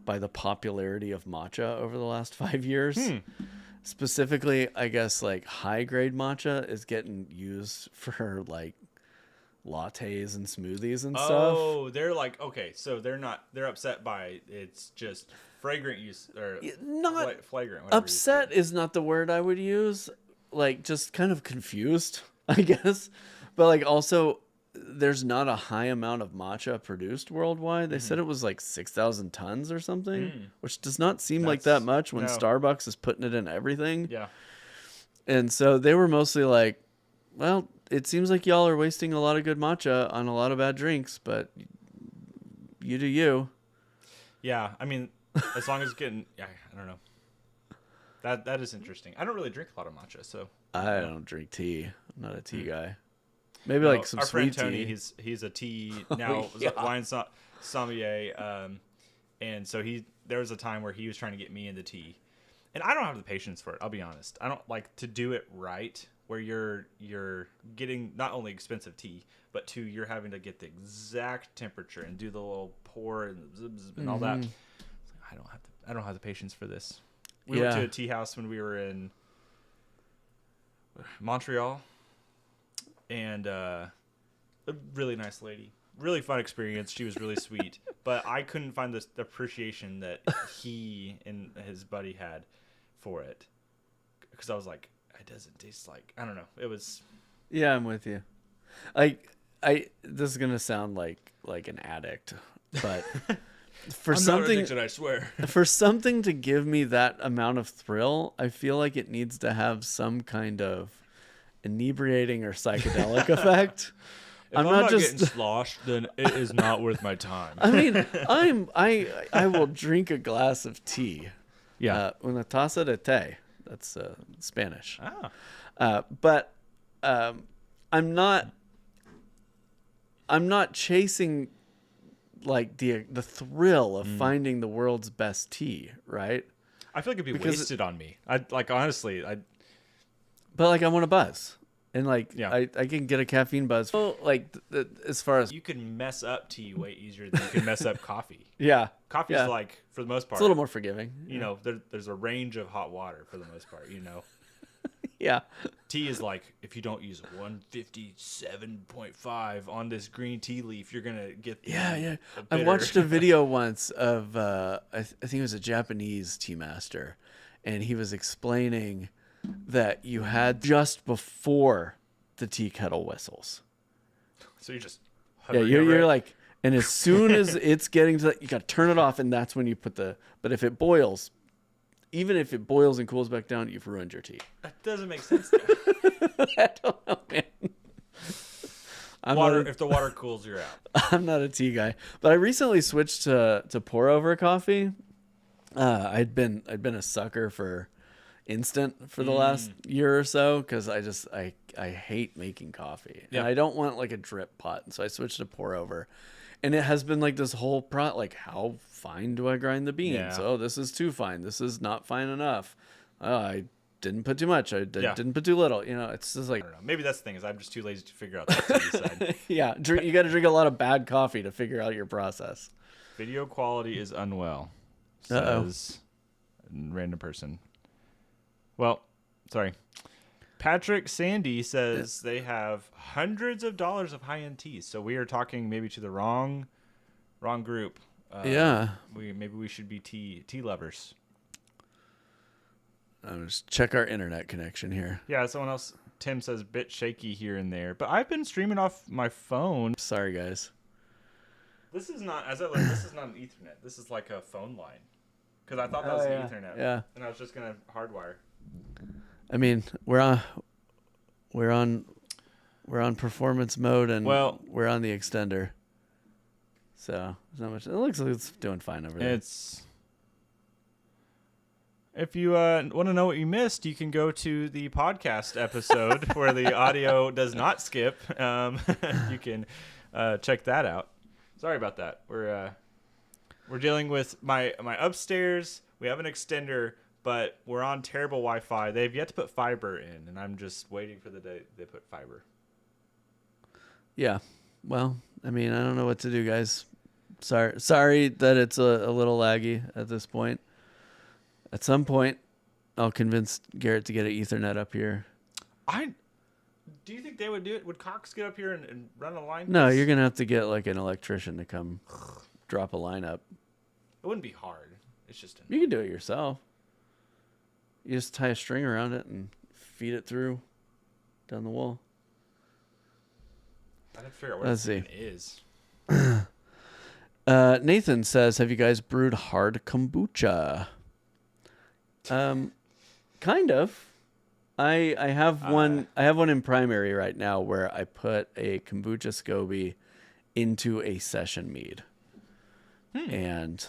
by the popularity of matcha over the last 5 years. Specifically, I guess like high grade matcha is getting used for like lattes and smoothies and stuff. Oh, they're like, okay, so they're upset by it's just fragrant use or not flagrant. Upset is not the word I would use. Like, just kind of confused, I guess. But like, also, there's not a high amount of matcha produced worldwide. They said it was like 6,000 tons or something, which does not seem like that much when Starbucks is putting it in everything. Yeah. And so they were mostly like, well, it seems like y'all are wasting a lot of good matcha on a lot of bad drinks, but you do you. Yeah, I mean, as long as it's getting, I don't know. That is interesting. I don't really drink a lot of matcha, so. I don't drink tea. I'm not a tea guy. Maybe like some our sweet friend Tony, tea. he's a tea now wine sommelier, and so there was a time where he was trying to get me into tea, and I don't have the patience for it. I'll be honest. I don't like to do it right, where you're getting not only expensive tea, but you're having to get the exact temperature and do the little pour and and all that. I don't have the patience for this. We went to a tea house when we were in Montreal. And a really nice lady. Really fun experience. She was really sweet. But I couldn't find the appreciation that he and his buddy had for it. Because I was like, it doesn't taste like... I don't know. It was... Yeah, I'm with you. This is going to sound like an addict. But for I'm something... not addicted, I swear. For something to give me that amount of thrill, I feel like it needs to have some kind of inebriating or psychedelic effect. If I'm not getting sloshed, then it is not worth my time. I mean, I will drink a glass of tea. Yeah. Una taza de té. That's Spanish. But I'm not chasing like the thrill of finding the world's best tea, right? I feel like it'd be wasted on me. Honestly. But like I want a buzz. And like Yeah. I can get a caffeine buzz. So, like as far as you can mess up tea way easier than you can mess up coffee. Yeah. Coffee's Yeah. like, for the most part, It's a little more forgiving. You know, there's a range of hot water for the most part, you know. Yeah. Tea is like, if you don't use 157.5 on this green tea leaf, you're gonna get I watched a video once of I think it was a Japanese tea master, and he was explaining that you had just before the tea kettle whistles. So you're just you're like, and as soon as it's getting to that, you got to turn it off, and that's when you put but if it boils, even if it boils and cools back down, you've ruined your tea. That doesn't make sense. I don't know, man. If the water cools, you're out. I'm not a tea guy, but I recently switched to pour over coffee. I'd been a sucker for instant for the last year or so because I hate making coffee. Yep. And I don't want like a drip pot, so I switched to pour over. And it has been like this whole like, how fine do I grind the beans? Yeah. Oh, this is too fine. This is not fine enough. I didn't put too much. I didn't put too little. You know, it's just like, I don't know. Maybe that's the thing is I'm just too lazy to figure out the tea side. yeah, you got to drink a lot of bad coffee to figure out your process. Video quality is unwell, Uh-oh. says a random person. Well, sorry. Patrick Sandy says they have hundreds of dollars of high-end teas. So we are talking maybe to the wrong group. Maybe we should be tea lovers. Just check our internet connection here. Yeah, someone else. Tim says bit shaky here and there, but I've been streaming off my phone. Sorry, guys. This is not this is not an Ethernet. This is like a phone line. Because I thought that was an Ethernet. Yeah. And I was just gonna hardwire. I mean, we're on performance mode, and we're on the extender. So there's not much. It looks like it's doing fine over there. If you want to know what you missed, you can go to the podcast episode where the audio does not skip. You can check that out. Sorry about that. We're dealing with my upstairs. We have an extender, but we're on terrible Wi-Fi. They've yet to put fiber in, and I'm just waiting for the day they put fiber. Yeah. Well, I mean, I don't know what to do, guys. Sorry that it's a little laggy at this point. At some point, I'll convince Garrett to get an Ethernet up here. Do you think they would do it? Would Cox get up here and run a line? No, you're gonna have to get like an electrician to come drop a line up. It wouldn't be hard. It's just You can do it yourself. You just tie a string around it and feed it through down the wall. I have to figure out what it is. Nathan says, "Have you guys brewed hard kombucha?" Kind of. I have one. I have one in primary right now where I put a kombucha SCOBY into a session mead, and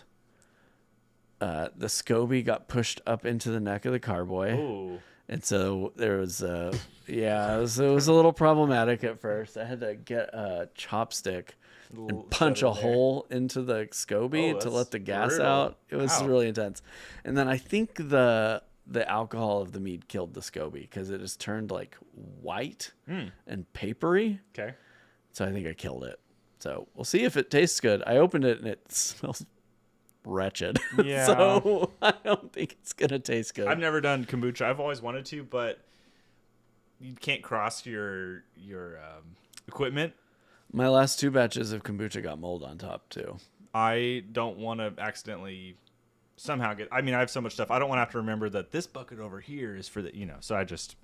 the SCOBY got pushed up into the neck of the carboy. Ooh. And so there was, it was a little problematic at first. I had to get a chopstick and punch a hole into the SCOBY to let the gas out. It was really intense. And then I think the alcohol of the mead killed the SCOBY because it just turned like white and papery. Okay. So I think I killed it. So we'll see if it tastes good. I opened it and it smells wretched. Yeah. So I don't think it's going to taste good. I've never done kombucha. I've always wanted to, but you can't cross your equipment. My last 2 batches of kombucha got mold on top too. I don't want to accidentally somehow get. I mean, I have so much stuff. I don't want to have to remember that this bucket over here is for the. So I just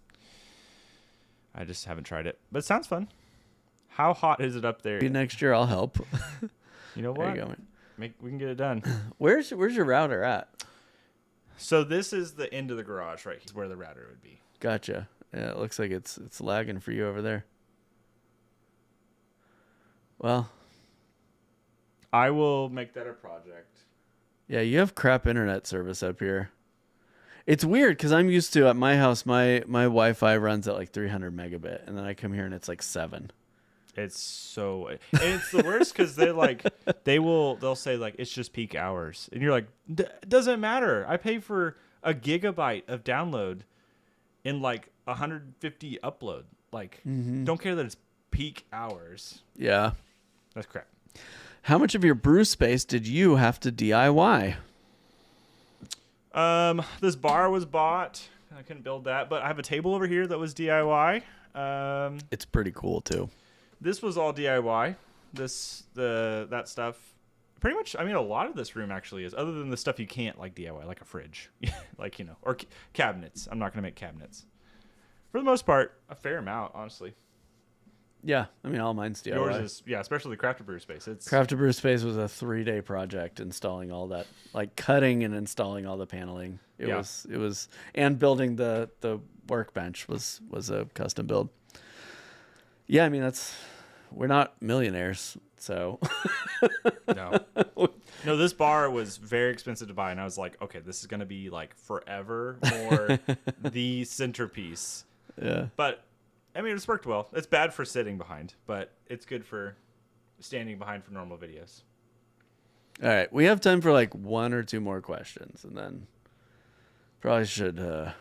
haven't tried it, but it sounds fun. How hot is it up there? Maybe next year I'll help. You know what? There you go, man. We can get it done. Where's your router at? So this is the end of the garage, right? Here's where the router would be. Gotcha. Yeah, it looks like it's lagging for you over there. Well, I will make that a project. yeah, you have crap internet service up here. It's weird because I'm used to at my house, my Wi-Fi runs at like 300 megabit, and then I come here and it's like 7. It's so, and it's the worst because they're like, they'll say like it's just peak hours, and you're like, it doesn't matter. I pay for a gigabyte of download and like 150 upload. Like, don't care that it's peak hours. Yeah. That's crap. How much of your brew space did you have to DIY? This bar was bought. I couldn't build that, but I have a table over here that was DIY. It's pretty cool too. This was all DIY. That stuff. Pretty much, I mean, a lot of this room actually is, other than the stuff you can't like DIY, like a fridge, like, you know, or cabinets. I'm not going to make cabinets. For the most part, a fair amount, honestly. Yeah, I mean, all mine's DIY. Yours is, yeah, especially the Craft Brew space. Craft Brew space was a 3-day project installing all that, like cutting and installing all the paneling. It was, and building the workbench was a custom build. Yeah, I mean, we're not millionaires, so. No, this bar was very expensive to buy, and I was like, okay, this is going to be like forever more the centerpiece. Yeah. But, I mean, it's worked well. It's bad for sitting behind, but it's good for standing behind for normal videos. All right, we have time for like 1 or 2 more questions, and then probably should...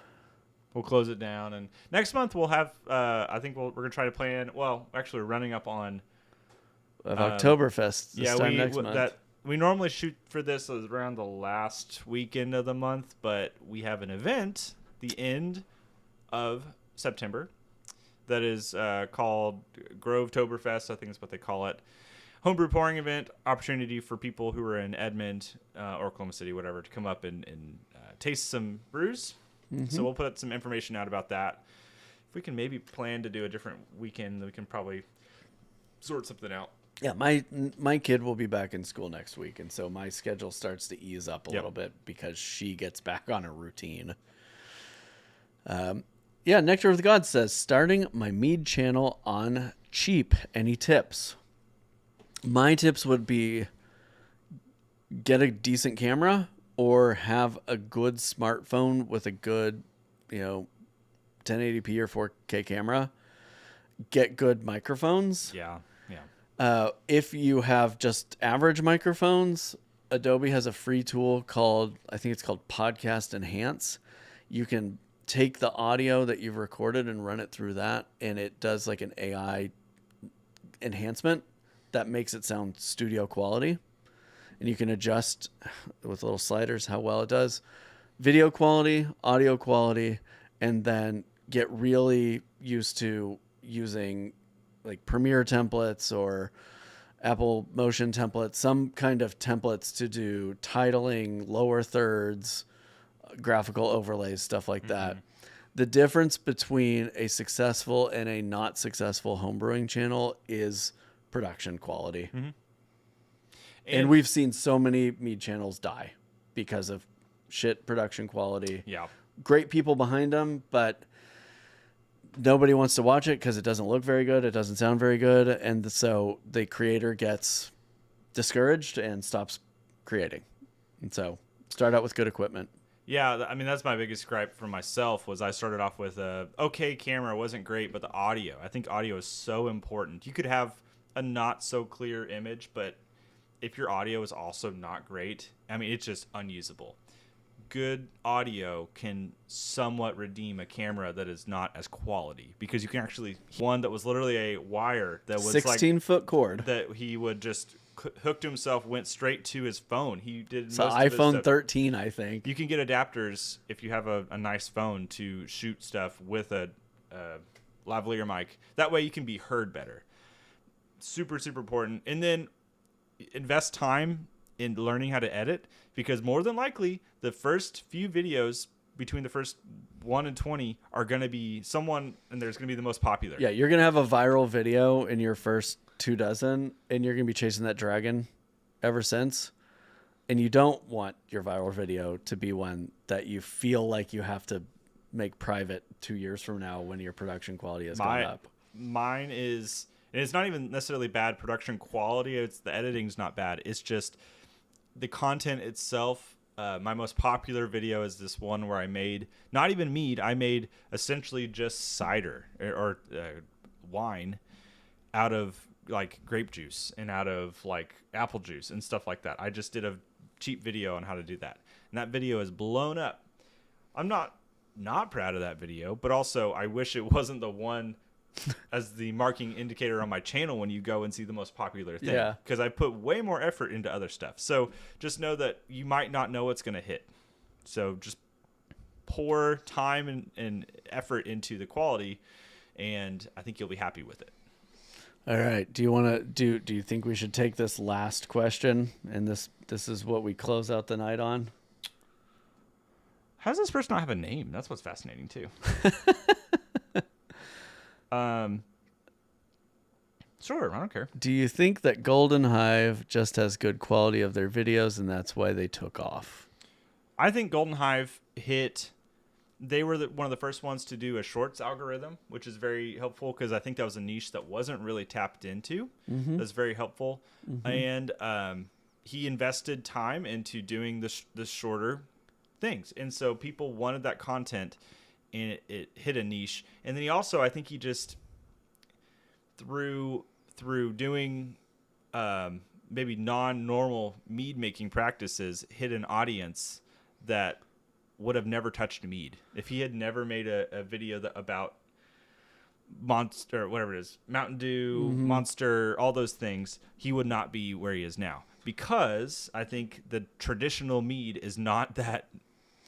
We'll close it down, and next month we'll have. I think we're gonna try to plan. Well, actually, we're running up on Oktoberfest this time next month. We normally shoot for this around the last weekend of the month, but we have an event the end of September that is called Grovetoberfest. I think is what they call it. Homebrew pouring event, opportunity for people who are in Edmond or Oklahoma City, whatever, to come up and taste some brews. So we'll put some information out about that. If we can maybe plan to do a different weekend, then we can probably sort something out. Yeah, my kid will be back in school next week, and so my schedule starts to ease up a little bit because she gets back on a routine. Yeah, Nectar of the Gods says, starting my mead channel on cheap. Any tips? My tips would be get a decent camera or have a good smartphone with a good, 1080p or 4K camera. Get good microphones. Yeah. If you have just average microphones, Adobe has a free tool called Podcast Enhance. You can take the audio that you've recorded and run it through that, and it does like an AI enhancement that makes it sound studio quality. And you can adjust with little sliders how well it does. Video quality, audio quality, and then get really used to using like Premiere templates or Apple Motion templates, some kind of templates to do titling, lower thirds, graphical overlays, stuff like that. The difference between a successful and a not successful homebrewing channel is production quality. And we've seen so many mead channels die because of shit production quality. Yeah. Great people behind them, but nobody wants to watch it because it doesn't look very good. It doesn't sound very good. And so the creator gets discouraged and stops creating. And so start out with good equipment. Yeah, I mean, that's my biggest gripe for myself was I started off with a okay camera. It wasn't great, but the audio. I think audio is so important. You could have a not so clear image, but if your audio is also not great, I mean, it's just unusable. Good audio can somewhat redeem a camera that is not as quality because you can actually one that was literally a wire that was 16-foot cord that he would just hooked to himself, went straight to his phone. He did so most of his iPhone stuff. 13, I think. You can get adapters if you have a nice phone to shoot stuff with a lavalier mic. That way you can be heard better. Super, super important. And then invest time in learning how to edit because more than likely the first few videos between the first 1 and 20 are going to be someone and there's going to be the most popular. Yeah, you're going to have a viral video in your first 2 dozen and you're going to be chasing that dragon ever since. And you don't want your viral video to be one that you feel like you have to make private 2 years from now when your production quality has gone up. Mine is And it's not even necessarily bad production quality. It's the editing's not bad. It's just the content itself. My most popular video is this one where I made not even mead. I made essentially just cider or wine out of like grape juice and out of like apple juice and stuff like that. I just did a cheap video on how to do that. And that video is blown up. I'm not proud of that video, but also I wish it wasn't the one as the marking indicator on my channel when you go and see the most popular thing. Yeah. Because I put way more effort into other stuff. So just know that you might not know what's going to hit. So just pour time and effort into the quality, and I think you'll be happy with it. All right. Do you want to do you think we should take this last question, and this is what we close out the night on? How does this person not have a name? That's what's fascinating too. Sure, I don't care. Do you think that Golden Hive just has good quality of their videos and that's why they took off? I think Golden Hive hit. They were one of the first ones to do a shorts algorithm, which is very helpful because I think that was a niche that wasn't really tapped into. Mm-hmm. That's very helpful. Mm-hmm. And he invested time into doing the shorter things. And so people wanted that content, and it hit a niche. And then I think he just through doing maybe non-normal mead making practices hit an audience that would have never touched mead if he had never made a video about Monster, whatever it is, Mountain Dew, Mm-hmm. Monster, all those things. He would not be where he is now, because I think the traditional mead is not that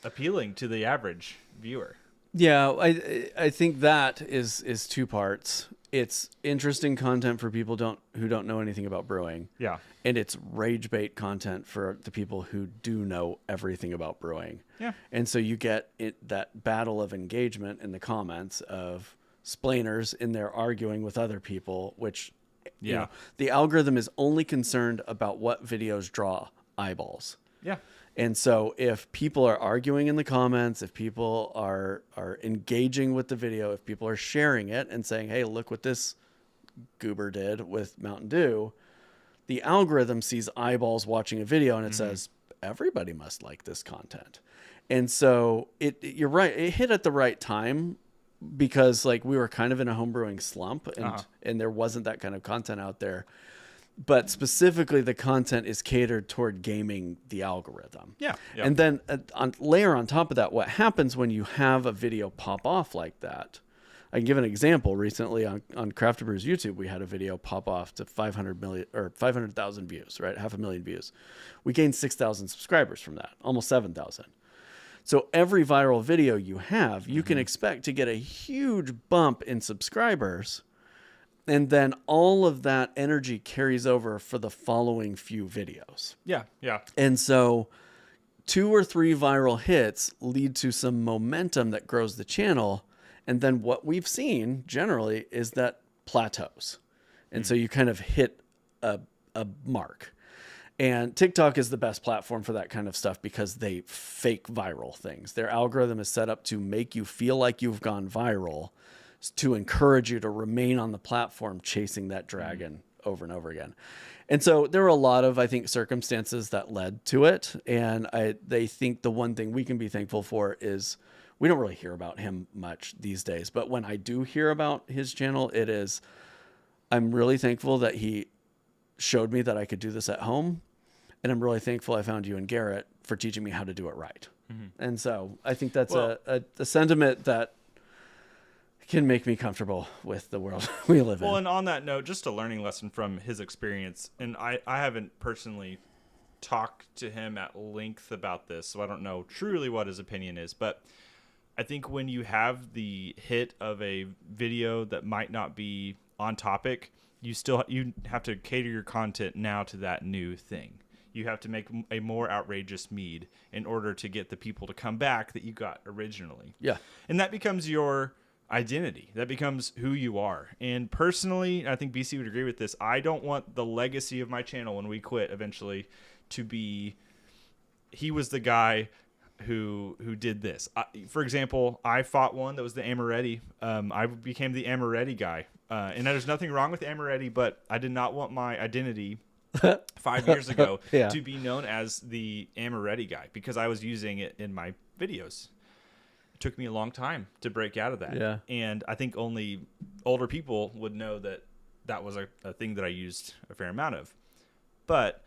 appealing to the average viewer. Yeah, I think that is two parts. It's interesting content for people who don't know anything about brewing. Yeah. And it's rage bait content for the people who do know everything about brewing. Yeah. And so you get that battle of engagement in the comments of splainers in there arguing with other people, which you know, the algorithm is only concerned about what videos draw eyeballs. Yeah. And so if people are arguing in the comments, if people are engaging with the video, if people are sharing it and saying, hey, look what this goober did with Mountain Dew, the algorithm sees eyeballs watching a video and it says, everybody must like this content. And so you're right. It hit at the right time because like we were kind of in a homebrewing slump and there wasn't that kind of content out there. But specifically, the content is catered toward gaming the algorithm. Yeah. And then layer on top of that, what happens when you have a video pop off like that? I can give an example. Recently on Craft Brew's YouTube, we had a video pop off to 500,000 views, right? 500,000 views. We gained 6,000 subscribers from that, almost 7,000. So every viral video you have, you can expect to get a huge bump in subscribers. And then all of that energy carries over for the following few videos. Yeah. Yeah. And so 2 or 3 viral hits lead to some momentum that grows the channel. And then what we've seen generally is that plateaus. And so you kind of hit a mark. And TikTok is the best platform for that kind of stuff because they fake viral things. Their algorithm is set up to make you feel like you've gone viral, to encourage you to remain on the platform chasing that dragon over and over again. And so there were a lot of, I think, circumstances that led to it. And they think the one thing we can be thankful for is we don't really hear about him much these days. But when I do hear about his channel, I'm really thankful that he showed me that I could do this at home. And I'm really thankful I found you and Garrett for teaching me how to do it right. And so I think that's a sentiment that can make me comfortable with the world we live in. Well, and on that note, just a learning lesson from his experience, and I haven't personally talked to him at length about this, so I don't know truly what his opinion is, but I think when you have the hit of a video that might not be on topic, you have to cater your content now to that new thing. You have to make a more outrageous mead in order to get the people to come back that you got originally. Yeah. And that becomes your identity. That becomes who you are. And personally, I think BC would agree with this. I don't want the legacy of my channel when we quit eventually to be, he was the guy who did this. For example, I fought one that was the Amaretti. I became the Amaretti guy And there's nothing wrong with Amaretti, but I did not want my identity 5 years ago Yeah. to be known as the Amaretti guy because I was using it in my videos. It took me a long time to break out of that. Yeah. And I think only older people would know that that was a thing that I used a fair amount of. But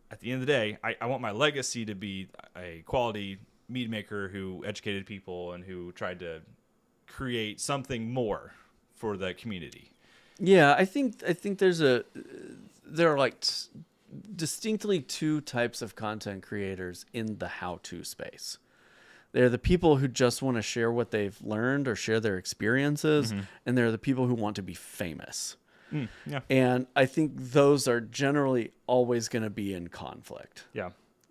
at the end of the day, I want my legacy to be a quality mead maker who educated people and who tried to create something more for the community. Yeah, I think there are like distinctly two types of content creators in the how-to space. They're the people who just want to share what they've learned or share their experiences, and they're the people who want to be famous. Yeah. And I think those are generally always going to be in conflict. Yeah.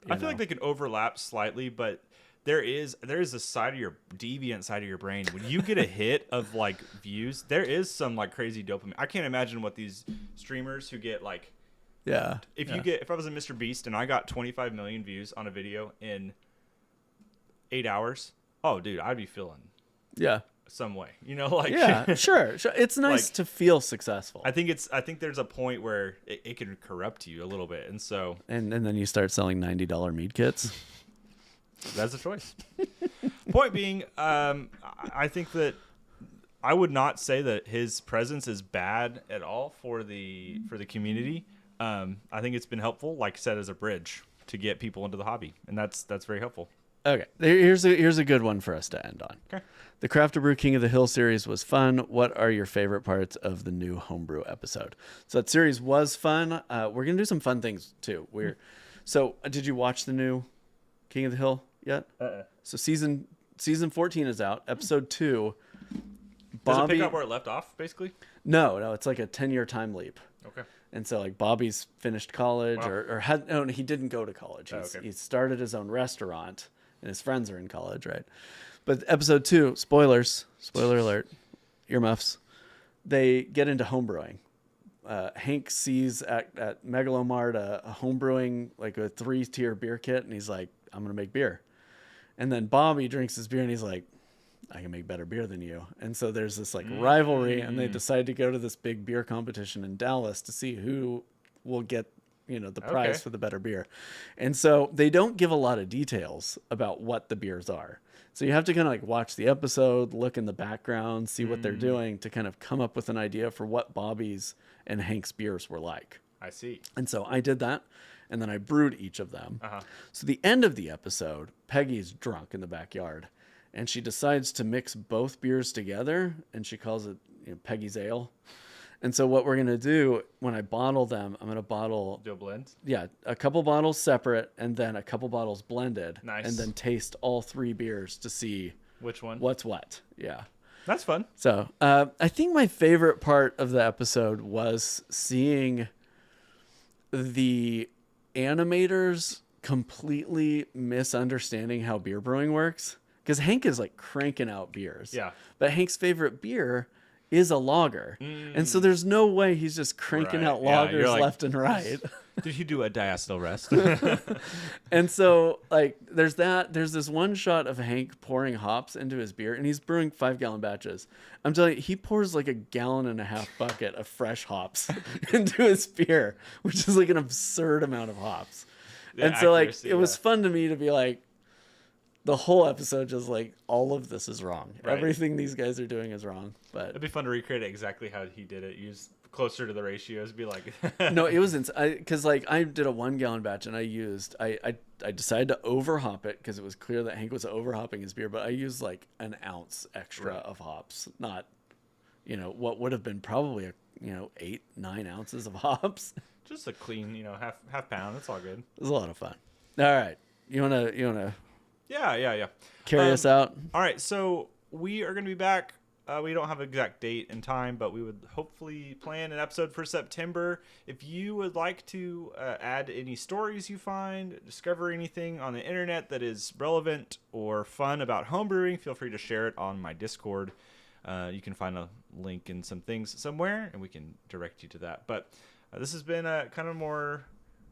I feel like they can overlap slightly, but there is a side of your deviant side of your brain. When you get a hit of like views, there is some like crazy dopamine. I can't imagine what these streamers who get like, if I was a Mr. Beast and I got 25 million views on a video in 8 hours, oh dude, I'd be feeling some way, like sure. It's nice like, to feel successful. I think there's a point where it can corrupt you a little bit, and so and then you start selling $90 mead kits. That's a choice. Point being, I think that I would not say that his presence is bad at all for the community. I think it's been helpful, like I said, as a bridge to get people into the hobby, and that's very helpful. Okay, here's a good one for us to end on. Okay. The Craft to Brew King of the Hill series was fun. What are your favorite parts of the new Homebrew episode? So that series was fun. We're gonna do some fun things too. So did you watch the new King of the Hill yet? So season 14 is out. Episode 2. Does Bobby, it pick up where it left off, basically? No, it's like a 10-year time leap. Okay. And so like Bobby's finished college he didn't go to college. He started his own restaurant and his friends are in college, right? But episode 2, spoiler alert, earmuffs, they get into homebrewing. Hank sees at Megalomart a homebrewing, like a 3-tier beer kit, and he's like, I'm going to make beer. And then Bobby drinks his beer and he's like, I can make better beer than you. And so there's this like rivalry, and they decide to go to this big beer competition in Dallas to see who will get, the prize for the better beer. And so they don't give a lot of details about what the beers are. So you have to kind of like watch the episode, look in the background, see what they're doing to kind of come up with an idea for what Bobby's and Hank's beers were like. I see. And so I did that, and then I brewed each of them. So the end of the episode, Peggy's drunk in the backyard, and she decides to mix both beers together, and she calls it Peggy's Ale. And so what we're going to do when I bottle them, I'm going to do a blend? Yeah, a couple bottles separate and then a couple bottles blended. Nice. And then taste all 3 beers to see which one? What's what. Yeah. That's fun. So I think my favorite part of the episode was seeing the animators completely misunderstanding how beer brewing works. Because Hank is like cranking out beers. Yeah. But Hank's favorite beer is a lager. And so there's no way he's just cranking out lagers left and right. Did he do a diacetyl rest? And so like there's this one shot of Hank pouring hops into his beer, and he's brewing 5-gallon batches. I'm telling you, he pours like a 1.5 gallon bucket of fresh hops into his beer, which is like an absurd amount of hops. And so like it was fun to me to be like, the whole episode just like, all of this is wrong. Right. Everything these guys are doing is wrong. But it'd be fun to recreate it exactly how he did it. Use closer to the ratios. Be like, no, it was because like I did a 1 gallon batch, and I decided to overhop it because it was clear that Hank was overhopping his beer, but I used like an ounce extra of hops, not what would have been probably 8-9 ounces of hops. Just a clean half pound. It's all good. It was a lot of fun. All right, you wanna. Yeah. Carry us out. All right, so we are going to be back. We don't have an exact date and time, but we would hopefully plan an episode for September. If you would like to add any stories you find, discover anything on the internet that is relevant or fun about homebrewing, feel free to share it on my Discord. You can find a link and some things somewhere, and we can direct you to that. But this has been a kind of more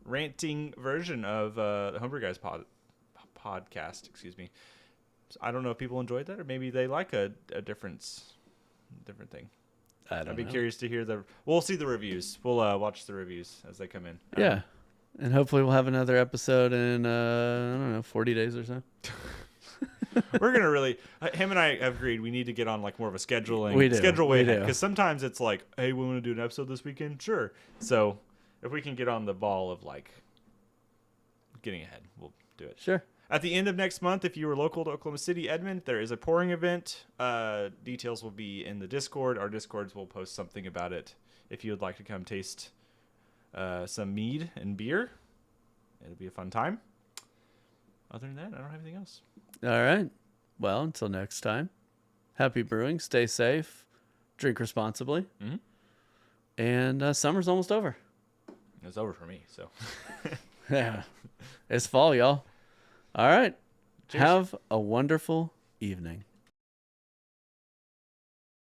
ranting version of the Homebrew Guys podcast. Excuse me. So I don't know if people enjoyed that, or maybe they like a different thing. I don't I'd be know. curious to hear we'll see the reviews. We'll watch the reviews as they come in. Yeah. And hopefully we'll have another episode in, I don't know, 40 days or so. We're going to really, him and I have agreed we need to get on like more of a schedule way ahead. Because sometimes it's like, hey, we want to do an episode this weekend? Sure. So if we can get on the ball of like getting ahead, we'll do it. Sure. At the end of next month, if you are local to Oklahoma City, Edmond, there is a pouring event. Details will be in the Discord. Our Discords will post something about it. If you would like to come taste some mead and beer, it'll be a fun time. Other than that, I don't have anything else. All right. Well, until next time, happy brewing. Stay safe. Drink responsibly. Mm-hmm. And summer's almost over. It's over for me, so. Yeah. It's fall, y'all. All right. Cheers. Have a wonderful evening.